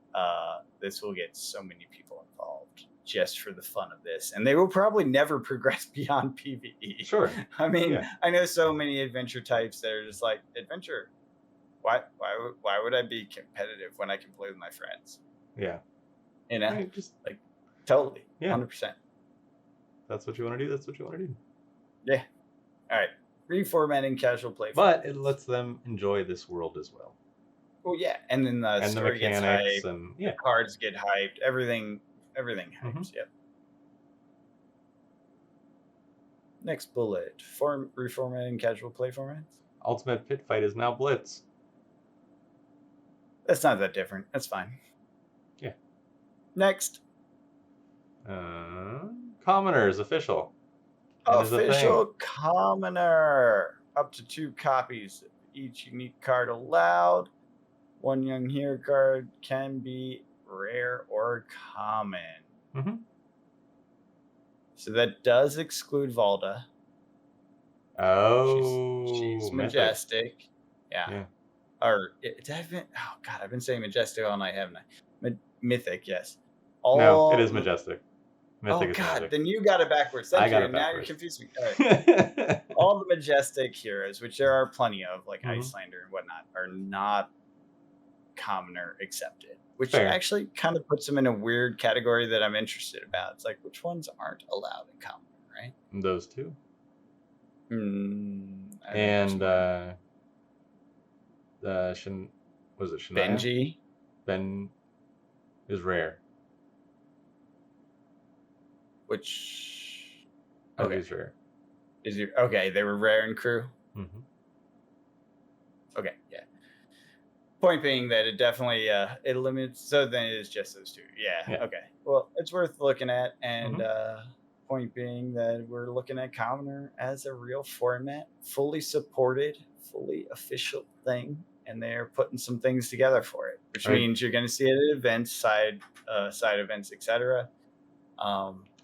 this will get so many people involved just for the fun of this, and they will probably never progress beyond PvE. Sure. I mean, I know so many adventure types that are just like, adventure. Why would I be competitive when I can play with my friends? Yeah. You know, right, just like totally, 100%. That's what you want to do. That's what you want to do. Yeah. All right. Reformatting casual play. But it lets them enjoy this world as well. Oh yeah, and then the story gets hyped, and the cards get hyped. Everything hypes. Yep. Next bullet: reformatting casual play formats. Ultimate Pit Fight is now Blitz. That's not that different. That's fine. Yeah. Next. Commoner is official. Official Commoner. Up to 2 copies of each unique card allowed. 1 young hero card can be rare or common. So that does exclude Valda. Oh, she's majestic. Yeah. Or I've been saying majestic all night, haven't I? Mythic, yes. No, it is majestic. Mythic is magic. Then you got it backwards. Thank you. And now you're confusing me. All right. All the majestic heroes, which there are plenty of, like Icelander and whatnot, are not commoner accepted. Which actually kind of puts them in a weird category that I'm interested about. It's like, which ones aren't allowed in commoner, right? Those two. And was it Shania? Benji? Ben is rare. Which Benji's rare. Is you okay? They were rare in crew. Okay, yeah. Point being that it definitely it limits. So then it is just those two. Yeah. Okay. Well, it's worth looking at, and point being that we're looking at Commoner as a real format, fully supported, fully official thing, and they're putting some things together for it, which means you're going to see it at events, side events, etc.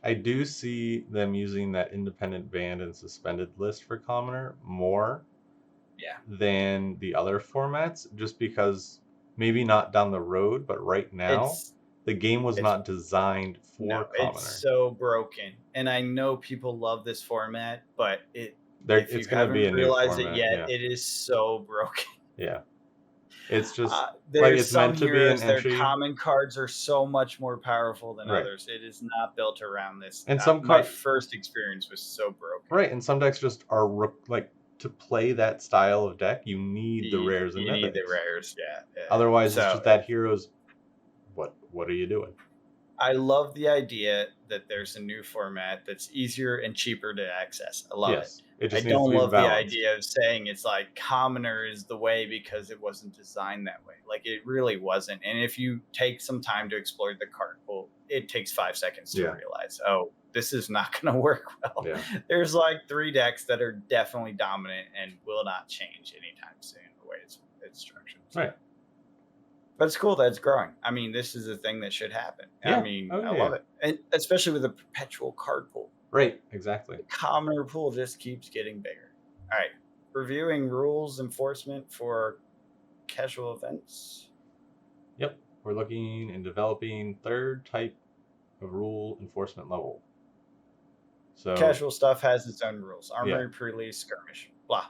I do see them using that independent banned and suspended list for Commoner more than the other formats, just because maybe not down the road, but right now the game was not designed for Commoner. It's so broken, and I know people love this format, but if you haven't realized it yet, it is so broken. Yeah. It's just it's meant to be an entry. Their common cards are so much more powerful than others. It is not built around this. And my first experience was so broken. Right, and some decks just are like, to play that style of deck, you need the rares and mythics. You need the rares, Otherwise, it's just that hero's. What are you doing? I love the idea that there's a new format that's easier and cheaper to access. I love it. I don't love the idea of saying it's like Commoner is the way because it wasn't designed that way. Like, it really wasn't. And if you take some time to explore the card pool, it takes 5 seconds to realize, oh, this is not going to work well. There's like 3 decks that are definitely dominant and will not change anytime soon the way it's structured. Right. But it's cool that it's growing. I mean, this is a thing that should happen. I mean, I love it. And especially with the perpetual card pool. Right, exactly. The commoner pool just keeps getting bigger. All right. Reviewing rules enforcement for casual events. Yep. We're looking and developing 3rd type of rule enforcement level. So casual stuff has its own rules. Armory, pre-release, skirmish. Blah.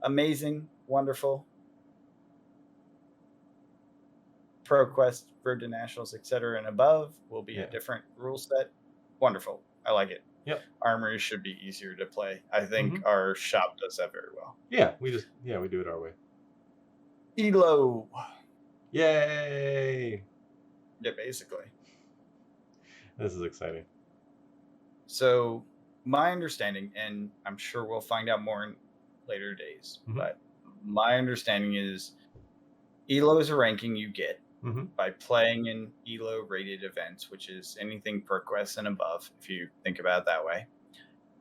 Amazing. Wonderful. Pro Quest, Road to Nationals, etc. and above will be a different rule set. Wonderful. I like it. Yep. Armory should be easier to play. I think our shop does that very well. Yeah, we do it our way. Elo. Yay! Yeah, basically. This is exciting. So my understanding, and I'm sure we'll find out more in later days, but my understanding is Elo is a ranking you get by playing in Elo rated events, which is anything ProQuest and above, if you think about it that way.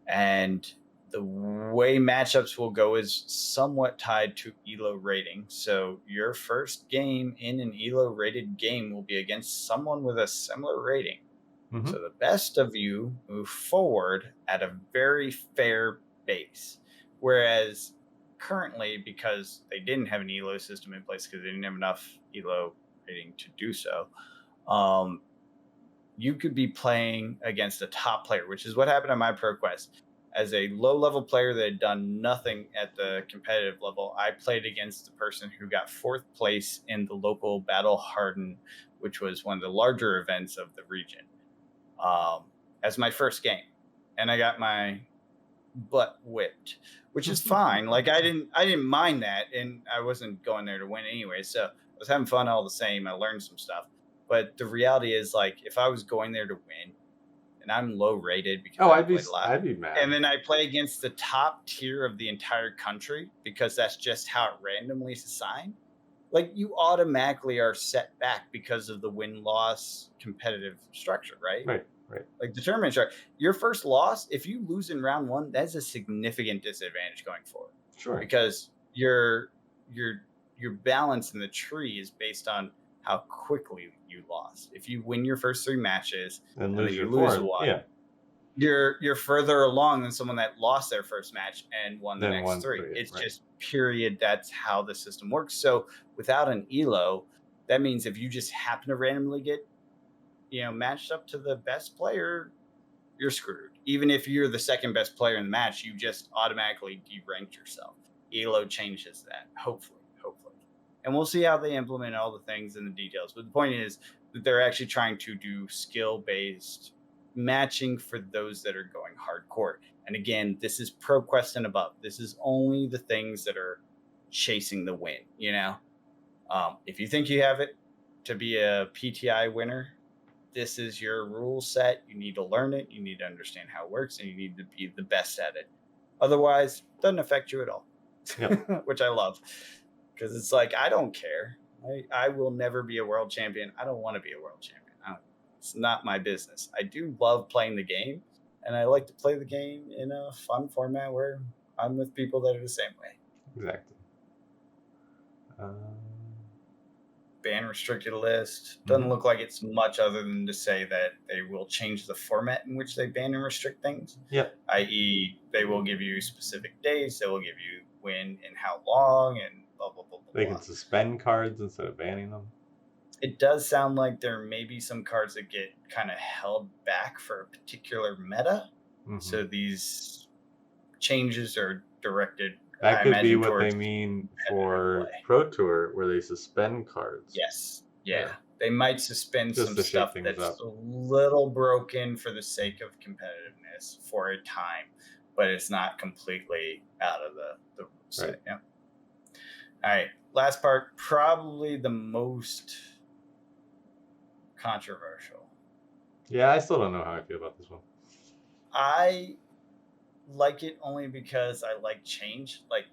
And the way matchups will go is somewhat tied to Elo rating. So your first game in an Elo rated game will be against someone with a similar rating. So the best of you move forward at a very fair base. Whereas currently, because they didn't have an Elo system in place because they didn't have enough Elo rating to do so, you could be playing against a top player, which is what happened on my ProQuest. As a low-level player that had done nothing at the competitive level, I played against the person who got 4th place in the local Battle Harden, which was one of the larger events of the region, as my first game. And I got my butt whipped, which is fine. Like I didn't mind that, and I wasn't going there to win anyway. So I was having fun all the same. I learned some stuff. But the reality is, like, if I was going there to win, and I'm low rated because I'd be mad. and then I play against the top tier of the entire country because that's just how it randomly is assigned, like you automatically are set back because of the win-loss competitive structure, right? Right. Like the tournament structure. Your first loss, if you lose in round 1, that's a significant disadvantage going forward. Sure. Because your balance in the tree is based on how quickly you lost. If you win your first 3 matches and then you lose one, you're further along than someone that lost their first match and won the next 3. It's just period. That's how the system works. So without an Elo, that means if you just happen to randomly get, matched up to the best player, you're screwed. Even if you're the second best player in the match, you just automatically deranked yourself. Elo changes that, hopefully. And we'll see how they implement all the things and the details. But the point is that they're actually trying to do skill-based matching for those that are going hardcore. And again, this is ProQuest and above. This is only the things that are chasing the win, If you think you have it to be a PTI winner, this is your rule set. You need to learn it. You need to understand how it works, and you need to be the best at it. Otherwise, it doesn't affect you at all, which I love. Because it's like, I don't care. I will never be a world champion. I don't want to be a world champion. It's not my business. I do love playing the game, and I like to play the game in a fun format where I'm with people that are the same way. Exactly. Ban restricted list. Doesn't look like it's much other than to say that they will change the format in which they ban and restrict things. Yep. I.e., they will give you specific days. They will give you when and how long and blah, blah, blah, blah. They can suspend cards instead of banning them. It does sound like there may be some cards that get kind of held back for a particular meta. So these changes are directed. That could be what they mean for Pro Tour, where they suspend cards. Yes. Yeah. They might suspend just some stuff that's a little broken for the sake of competitiveness for a time, but it's not completely out of the rule set. Right. Yeah. All right. Last part, probably the most controversial. Yeah, I still don't know how I feel about this one. I like it only because I like change. Like,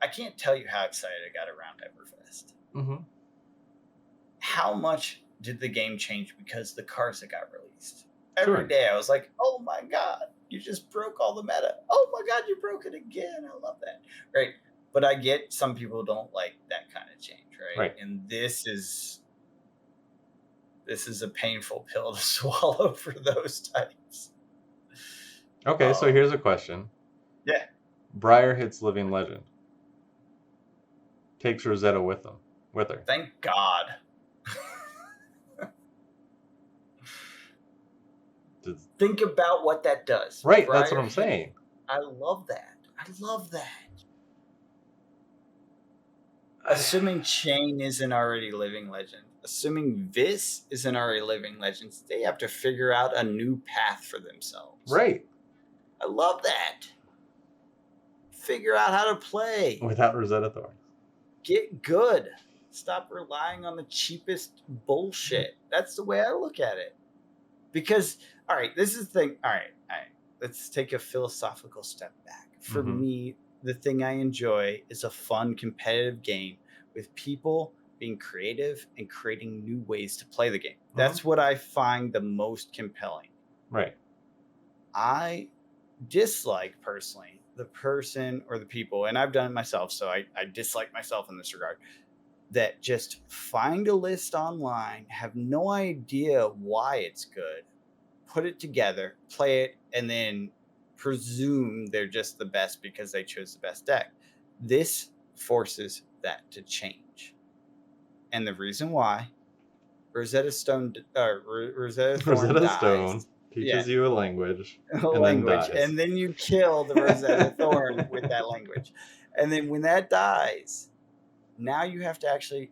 I can't tell you how excited I got around Everfest. How much did the game change because the cards that got released? Every day I was like, oh my God, you just broke all the meta. Oh my God, you broke it again. I love that. Right. But I get some people don't like that kind of change, right? And this is a painful pill to swallow for those types. Okay, so here's a question. Yeah. Briar hits Living Legend. Takes Rosetta with her. Thank God. Think about what that does. Right, Briar, that's what I'm saying. I love that. assuming Chain isn't already living legend, assuming Vis isn't already living legends, they have to figure out a new path for themselves. Right. I love that. Figure out how to play without Rosetta Thorn. Get good. Stop relying on the cheapest bullshit. That's the way I look at it. Because, all right, this is the thing. All right. Let's take a philosophical step back. For me, the thing I enjoy is a fun, competitive game with people being creative and creating new ways to play the game. That's what I find the most compelling. Right. I dislike, personally, the person or the people, and I've done it myself, so I dislike myself in this regard, that just find a list online, have no idea why it's good, put it together, play it, and then presume they're just the best because they chose the best deck. This forces that to change. And the reason why, Rosetta Thorn dies. Teaches you a language. And then you kill the Rosetta Thorn with that language. And then when that dies, now you have to actually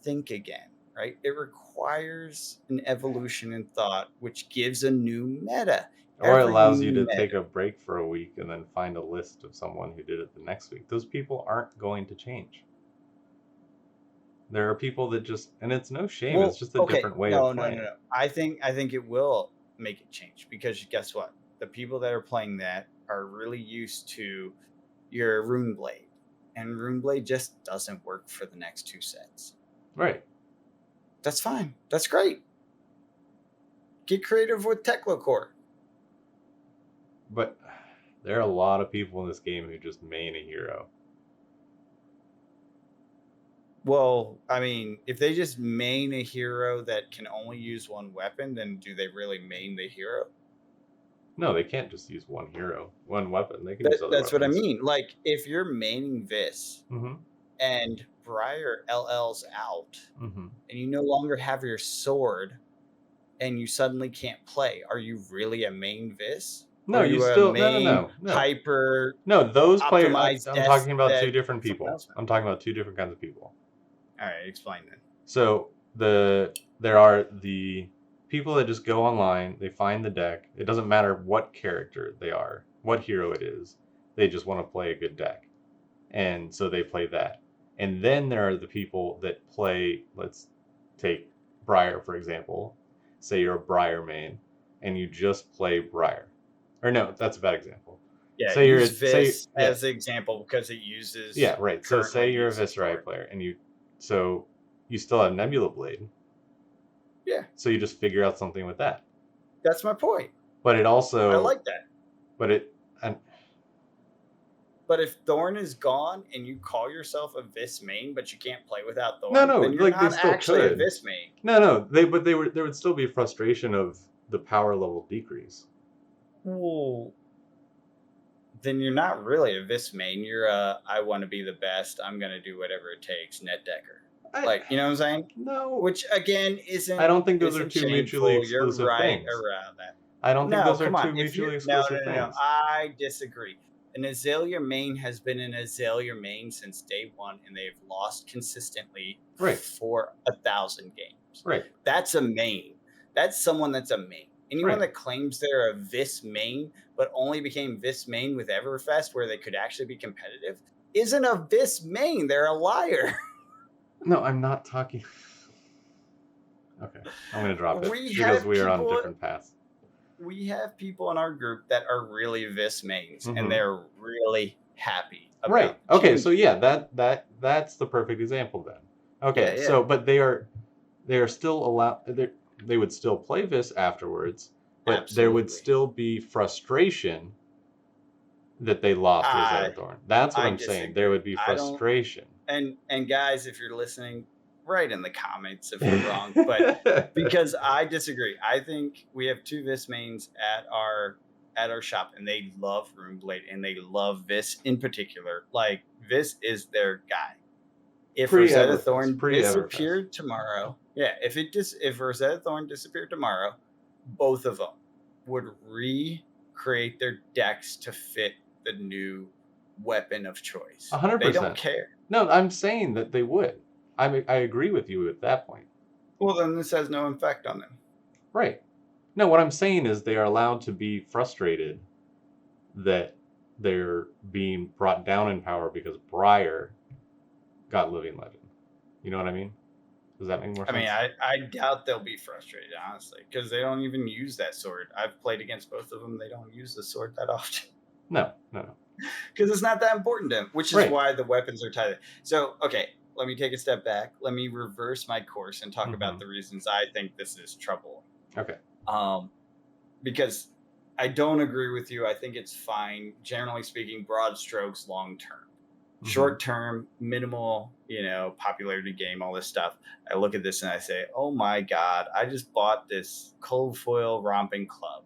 think again, right? It requires an evolution in thought, which gives a new meta. Or it allows you to take a break for a week and then find a list of someone who did it the next week. Those people aren't going to change. There are people that just, and it's no shame. It's just a different way of playing. No. I think it will make it change, because guess what? The people that are playing that are really used to your Runeblade, and Runeblade just doesn't work for the next two sets. Right. That's fine. That's great. Get creative with Teclocore. But there are a lot of people in this game who just main a hero. Well, I mean, if they just main a hero that can only use one weapon, then do they really main the hero? No, they can't just use one weapon. They can use other That's weapons. What I mean. Like, if you're maining Vis and Briar LL's out, and you no longer have your sword, and you suddenly can't play, are you really a main Vis? No, you still no. Hyper. No, those players. I'm talking about two different people. I'm talking about two different kinds of people. All right, explain then. So there are the people that just go online, they find the deck. It doesn't matter what character they are, what hero it is. They just want to play a good deck. And so they play that. And then there are the people that play, let's take Briar, for example. Say you're a Briar main, and you just play Briar. Or no, that's a bad example. Yeah, say use Vis as an example because it uses... Yeah, right. So say you're a Viscerai player, and you still have Nebula Blade. Yeah. So you just figure out something with that. That's my point. But it also... I like that. But if Thorn is gone and you call yourself a Vis main, but you can't play without Thorn, then you're not actually a Vis main. No. There would still be frustration of the power level decrease. Well, then you're not really a Vis main. You're I want to be the best. I'm going to do whatever it takes, net decker. You know what I'm saying? No. Which, again, isn't... I don't think those are two mutually exclusive You're right things. Around that. I don't think those are two mutually exclusive things. No. I disagree. An Azalea main has been an Azalea main since day one, and they've lost consistently for 1,000 games. Right. That's a main. That's someone that's a main. Anyone that claims they're a Vis main, but only became Vis main with Everfest, where they could actually be competitive, isn't a Vis main. They're a liar. No, I'm not talking. Okay, I'm going to drop it because we are on different paths. We have people in our group that are really Vis mains, and they're really happy about Right. Okay, so yeah, that's the perfect example then. Okay, so but they are still allowed. They would still play Vis afterwards, but there would still be frustration that they lost Rosetta Thorn. That's what I'm saying. There would be frustration. And guys, if you're listening, write in the comments if we're wrong, but because I disagree. I think we have two Vis mains at our shop, and they love Runeblade, and they love Vis in particular. Like, Vis is their guy. If Rosetta Thorn disappeared tomorrow, if Rosetta Thorn disappeared tomorrow, both of them would recreate their decks to fit the new weapon of choice. 100%. They don't care. No, I'm saying that they would. I agree with you at that point. Well, then this has no effect on them. Right. No, what I'm saying is they are allowed to be frustrated that they're being brought down in power because Briar got Living Legend. You know what I mean? Does that make more sense? I mean, I doubt they'll be frustrated, honestly, because they don't even use that sword. I've played against both of them. They don't use the sword that often. No. Because it's not that important to them, which is why the weapons are tied. So, okay, let me take a step back. Let me reverse my course and talk about the reasons I think this is trouble. Okay. Because I don't agree with you. I think it's fine, generally speaking, broad strokes, long term. Short term, minimal, popularity game, all this stuff. I look at this and I say, oh my God, I just bought this cold foil romping club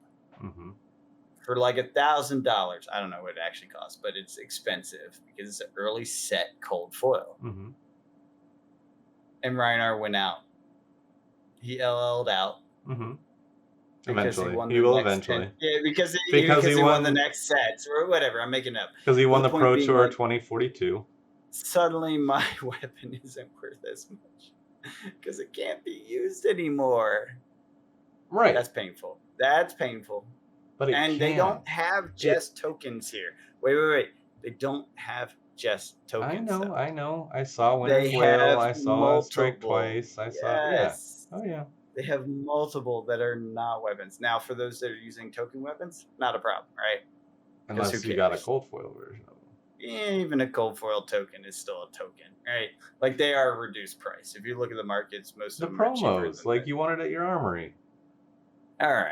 for like $1,000. I don't know what it actually costs, but it's expensive because it's an early set cold foil. And Reinar went out. He LL'd out. Eventually. He will eventually. Because he won the next sets or whatever. I'm making up. Because he won the Pro Tour 2042. Suddenly my weapon isn't worth as much because it can't be used anymore. Right. That's painful. But they don't have just tokens here. Wait. They don't have just tokens. I know. I saw Winter's Whale. I saw Strike Twice. Yes. Oh, yeah. They have multiple that are not weapons. Now, for those that are using token weapons, not a problem, right? Unless you got a cold foil version of them. Yeah, even a cold foil token is still a token, right? Like they are a reduced price. If you look at the markets, most of them are cheaper promos, like you want it at your armory. All right.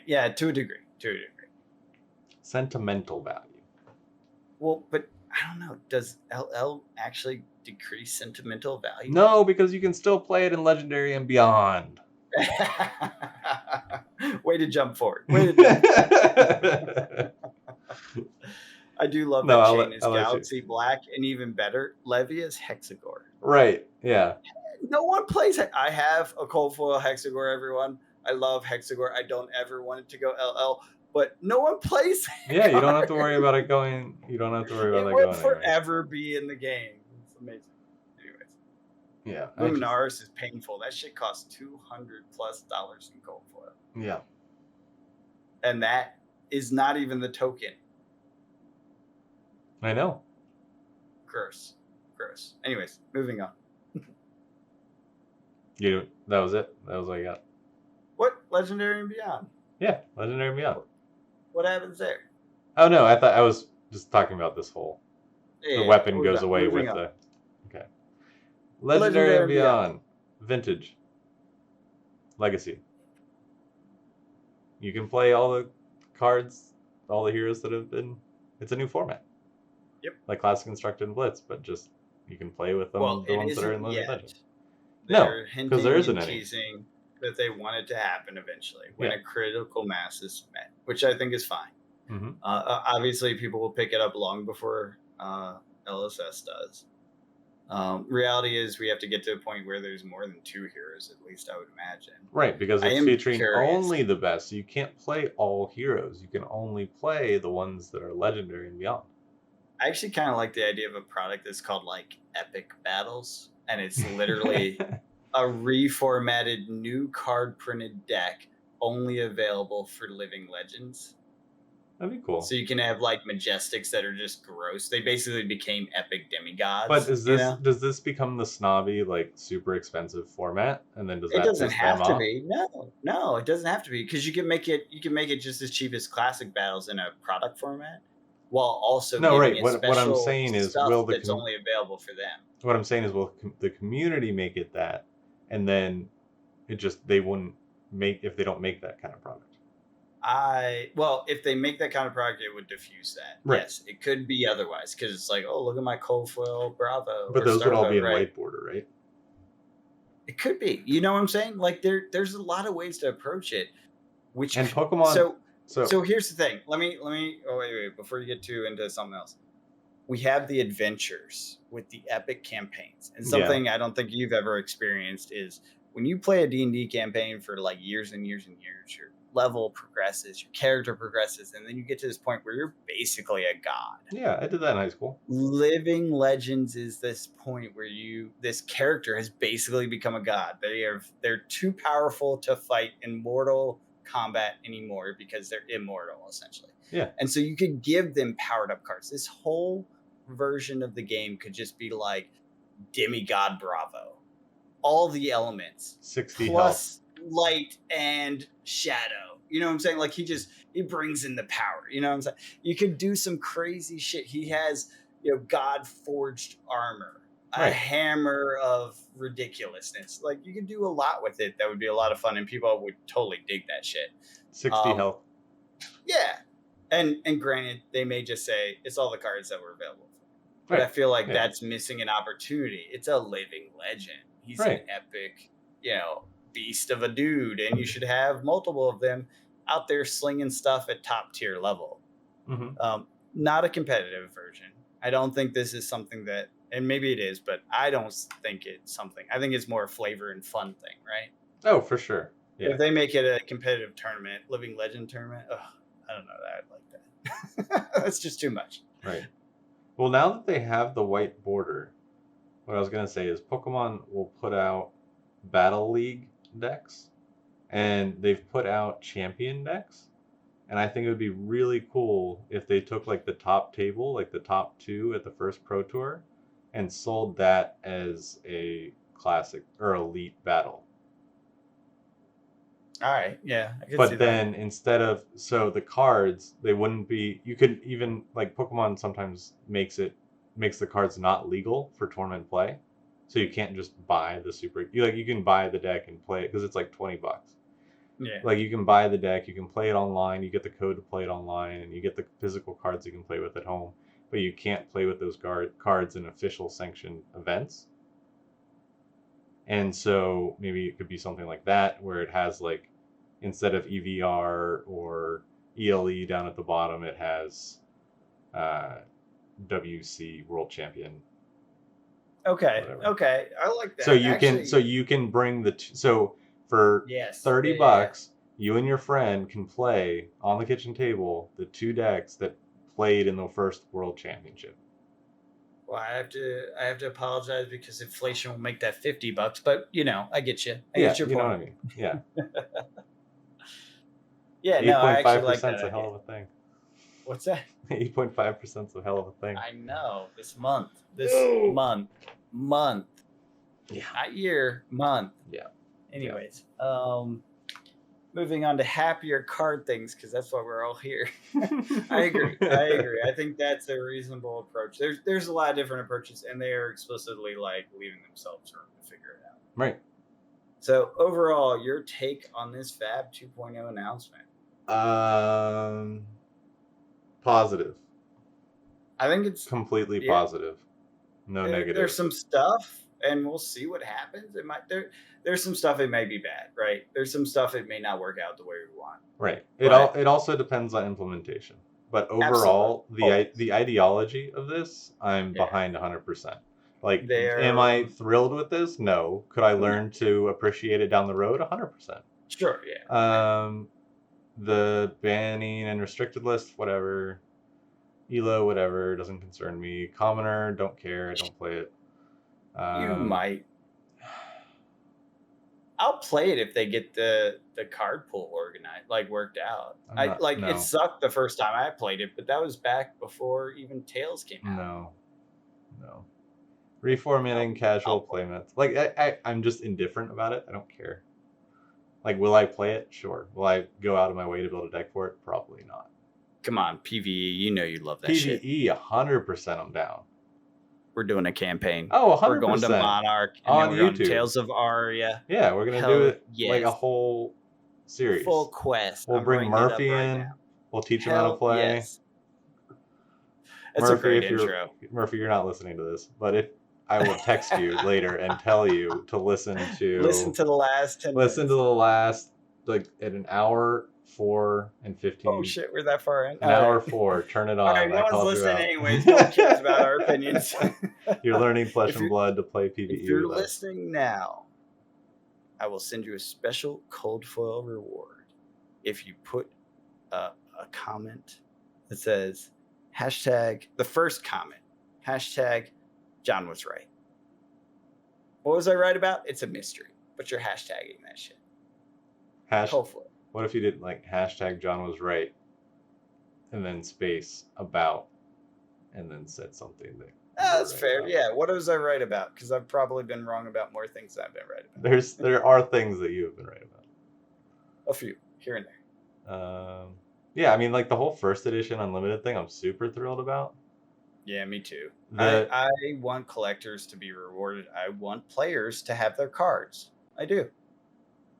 Yeah, to a degree. Sentimental value. Well, but I don't know. Does LL actually decrease sentimental value? No, because you can still play it in Legendary and Beyond. Way to jump forward. I do love that Chain is Galaxy Black, and even better, Levia's Hexagore. Right, yeah. No one plays it. I have a cold foil Hexagore, everyone. I love Hexagore. I don't ever want it to go LL, but no one plays it. Yeah, you don't have to worry about it going. You don't have to worry about it that going. It will forever be in the game. It's amazing. Anyways. Yeah. Luminaris is painful. That shit costs $200+ in cold foil. Yeah. And that is not even the token. I know. Gross. Anyways, moving on. That was it? That was what I got. What? Legendary and Beyond? Yeah, Legendary and Beyond. What happens there? Oh, no, I thought I was just talking about this whole... the weapon goes away with the... Okay. Legendary and Beyond. Vintage. Legacy. You can play all the cards, all the heroes that have been... It's a new format. Yep. Like Classic, Constructed, and Blitz, but just you can play with them, the ones that are in Limited Legend. They're hinting because there isn't any. Teasing that they want it to happen eventually when a critical mass is met, which I think is fine. Obviously, people will pick it up long before LSS does. Reality is we have to get to a point where there's more than 2 heroes, at least I would imagine. Right, because it's featuring only the best. So you can't play all heroes. You can only play the ones that are Legendary and Beyond. I actually kind of like the idea of a product that's called like Epic Battles, and it's literally a reformatted new card printed deck only available for Living Legends. That'd be cool. So you can have like Majestics that are just gross. They basically became epic demigods. But does this become the snobby, like super expensive format? And then it doesn't have to be. No, it doesn't have to be, because you can make it just as cheap as Classic Battles in a product format, while also What I'm saying is, that's only available for them. What I'm saying is, will the community make it that, and then they wouldn't make if they don't make that kind of product. If they make that kind of product, it would diffuse that. Right. Yes, it could be otherwise, because it's like, oh, look at my cold foil Bravo. But those would all be in white border, right? It could be. You know what I'm saying? Like there's a lot of ways to approach it. And Pokemon. So here's the thing. Let me. Oh wait. Before you get into something else, we have the adventures with the epic campaigns, and something I don't think you've ever experienced is when you play a D&D campaign for like years and years and years, your level progresses, your character progresses, and then you get to this point where you're basically a god. Yeah, I did that in high school. Living Legends is this point where this character has basically become a god. They're too powerful to fight in mortal combat anymore because they're immortal, essentially. Yeah. And so you could give them powered up cards. This whole version of the game could just be like Demigod Bravo. All the elements. 60 plus health. Light and shadow. You know what I'm saying? Like he brings in the power. You know what I'm saying? You could do some crazy shit. He has, God forged armor, a hammer of ridiculousness. Like you could do a lot with it. That would be a lot of fun, and people would totally dig that shit. 60 health. Yeah. And granted, they may just say it's all the cards that were available. But I feel like that's missing an opportunity. It's a living legend. He's an epic, beast of a dude, and you should have multiple of them out there slinging stuff at top tier level. Mm-hmm. Not a competitive version. I don't think this is something that, and maybe it is, but I don't think it's something. I think it's more a flavor and fun thing, right? Oh, for sure. Yeah. If they make it a competitive tournament, living legend tournament, I don't know that I'd like that. That's just too much. Right. Well, now that they have the white border, what I was going to say is Pokemon will put out Battle League decks, and they've put out Champion decks, and I think it would be really cool if they took like the top table, like the top 2 at the first Pro Tour, and sold that as a classic or elite battle. All right, yeah. I but then instead of, so the cards, they wouldn't be, you could even, like Pokemon sometimes makes the cards not legal for tournament play. So you can't just buy the you can buy the deck and play it because it's like $20. Yeah. Like you can buy the deck, you can play it online, you get the code to play it online, and you get the physical cards you can play with at home. But you can't play with those cards in official sanctioned events. And so maybe it could be something like that where it has like, instead of EVR or ELE down at the bottom, it has WC World Champion. Okay. Okay. I like that. So you can bring so for $30, you and your friend can play on the kitchen table the 2 decks that played in the first World Championship. Well, I have to apologize because inflation will make that $50, but I get you. I get your point. You know what I mean? Yeah. Yeah, no, I actually like that. 8.5% is a hell of a thing. What's that? 8.5% is a hell of a thing. I know. This month. Month. Yeah. Not year, month. Yeah. Anyways, moving on to happier card things, because that's why we're all here. I agree. I think that's a reasonable approach. There's a lot of different approaches, and they are explicitly like leaving themselves room to figure it out. Right. So overall, your take on this FAB 2.0 announcement? Positive. I think it's completely positive. No negative. There's some stuff, and we'll see what happens. It might there's some stuff it may be bad, right? There's some stuff it may not work out the way we want. Right. It also depends on implementation. But overall, the ideology of this, I'm behind 100%. Like, am I thrilled with this? No. Could I learn to appreciate it down the road? 100%. Sure, yeah. The banning and restricted list, whatever. ELO, whatever, doesn't concern me. Commoner, don't care. I don't play it. You might. I'll play it if they get the card pool organized, like worked out. It sucked the first time I played it, but that was back before even Tales came out. No. Reformatting casual playmats. Like I'm just indifferent about it. I don't care. Like, will I play it? Sure. Will I go out of my way to build a deck for it? Probably not. Come on, PvE. You know you love that shit. PvE, 100% I'm down. We're doing a campaign. Oh, 100%. We're going to Monarch. And on then we're YouTube. Going Tales of Aria. Yeah, we're going to do it like a whole series. Full quest. We'll bring Murphy in. We'll teach him how to play. Yes. That's a great intro. Murphy, you're not listening to this, but if I will text you later and tell you to listen to the last 10 minutes. Listen to the last, like, at an hour 4 and 15. Oh shit, we're that far in. An hour 4. Turn it on. All right, no one's listening anyways. No one cares about our opinions. You're learning Flesh and Blood to play PvE. If you're listening now, I will send you a special cold foil reward if you put a comment that says hashtag, the first comment, hashtag John was right. What was I right about? It's a mystery, but you're hashtagging that shit. Cold foil. What if you did like hashtag John was right and then space about and then said something that that's right fair. About. Yeah. What was I right about? Because I've probably been wrong about more things than I've been right about. There are things that you have been right about. A few here and there. Yeah, I mean, like the whole first edition unlimited thing, I'm super thrilled about. Yeah, me too. I want collectors to be rewarded. I want players to have their cards. I do.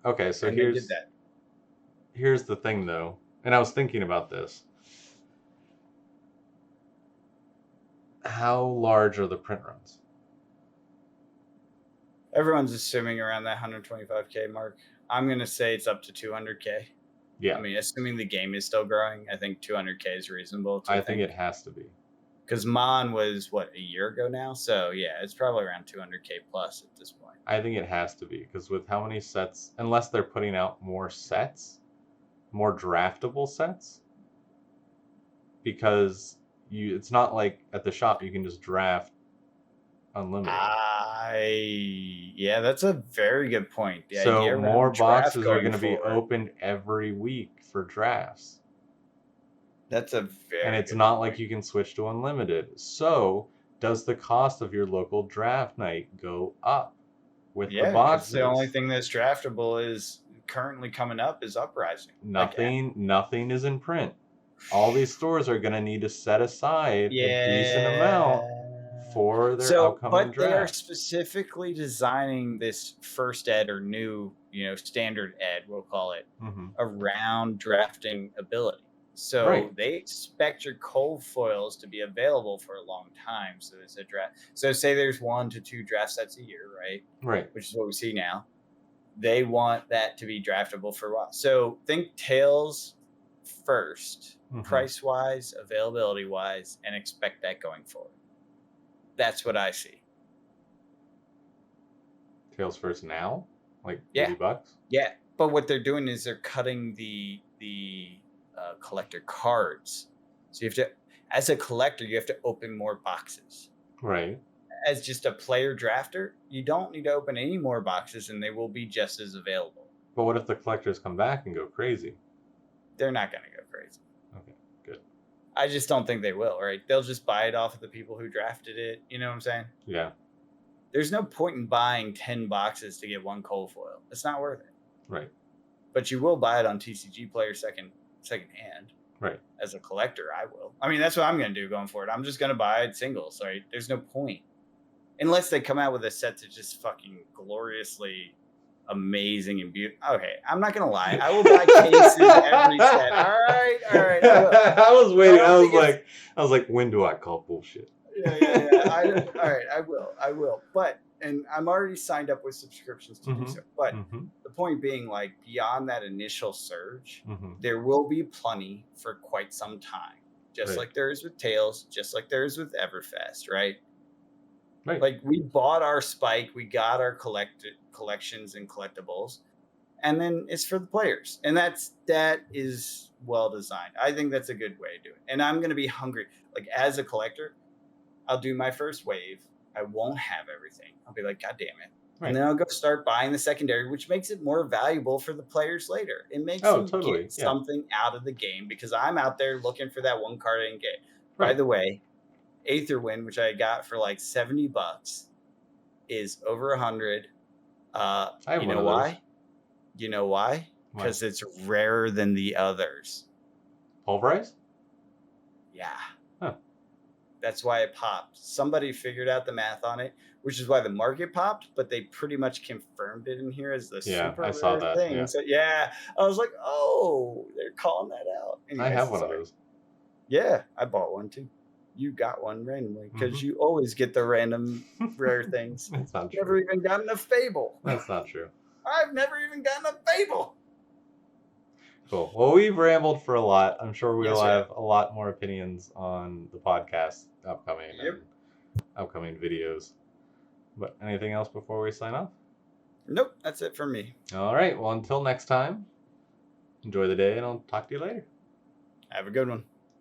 Okay, so here's the thing though, and I was thinking about this. How large are the print runs? Everyone's assuming around that 125K mark. I'm going to say it's up to 200K. Yeah. I mean, assuming the game is still growing, I think 200K is reasonable. I think it has to be. Because Mon was, a year ago now? So, yeah, it's probably around 200K plus at this point. I think it has to be. Because with how many sets, unless they're putting out more sets, more draftable sets, because it's not like at the shop you can just draft unlimited. Yeah, that's a very good point. The so more boxes are going to be opened every week for drafts. That's a very and it's not like you can switch to unlimited. So does the cost of your local draft night go up with the boxes? The only thing that's draftable is currently coming up is Uprising. Nothing is in print. All these stores are going to need to set aside a decent amount for their upcoming draft. But they are specifically designing this first ed or new, standard ed, we'll call it, around drafting ability. So they expect your cold foils to be available for a long time. So it's a draft. So say there's 1 to 2 draft sets a year, right? Right. Which is what we see now. They want that to be draftable for a while. So think Tails first, price-wise, availability-wise, and expect that going forward. That's what I see. Tails first now? Like $80? Yeah. But what they're doing is they're cutting the collector cards. So you have to, as a collector, you have to open more boxes. Right. As just a player drafter, you don't need to open any more boxes and they will be just as available. But what if the collectors come back and go crazy? They're not going to go crazy. Okay, good. I just don't think they will, right? They'll just buy it off of the people who drafted it. You know what I'm saying? Yeah. There's no point in buying 10 boxes to get 1 cold foil. It's not worth it. Right. But you will buy it on TCG Player second hand. Right. As a collector, I will. I mean, that's what I'm going to do going forward. I'm just going to buy it singles, right? There's no point. Unless they come out with a set that's just fucking gloriously amazing and beautiful. Okay, I'm not going to lie. I will buy cases every set. All right. I was waiting. I was like, when do I call bullshit? Yeah. All right, I will. But, and I'm already signed up with subscriptions to do so. But the point being, like, beyond that initial surge, there will be plenty for quite some time. Just like there is with Tails, just like there is with Everfest, right? Right. Like, we bought our spike, we got our collections and collectibles, and then it's for the players. And that is well designed. I think that's a good way to do it. And I'm going to be hungry. Like, as a collector, I'll do my first wave. I won't have everything. I'll be like, God damn it. Right. And then I'll go start buying the secondary, which makes it more valuable for the players later. It makes them get something out of the game because I'm out there looking for that 1 card I didn't get. Right. By the way, Aetherwind, which I got for like $70, is over 100. You know why? You know why? Because it's rarer than the others. Pulverize? Yeah. Huh. That's why it popped. Somebody figured out the math on it, which is why the market popped, but they pretty much confirmed it in here as the super rare saw that thing. Yeah. So I was like, oh, they're calling that out. Anyways, I have one of those. Yeah, I bought one too. You got one randomly because you always get the random rare things. That's not true. Never even gotten a Fable. That's not true. I've never even gotten a Fable. Cool. Well, we've rambled for a lot. I'm sure we'll have a lot more opinions on the podcast upcoming and upcoming videos. But anything else before we sign off? Nope, that's it for me. All right. Well, until next time, enjoy the day, and I'll talk to you later. Have a good one.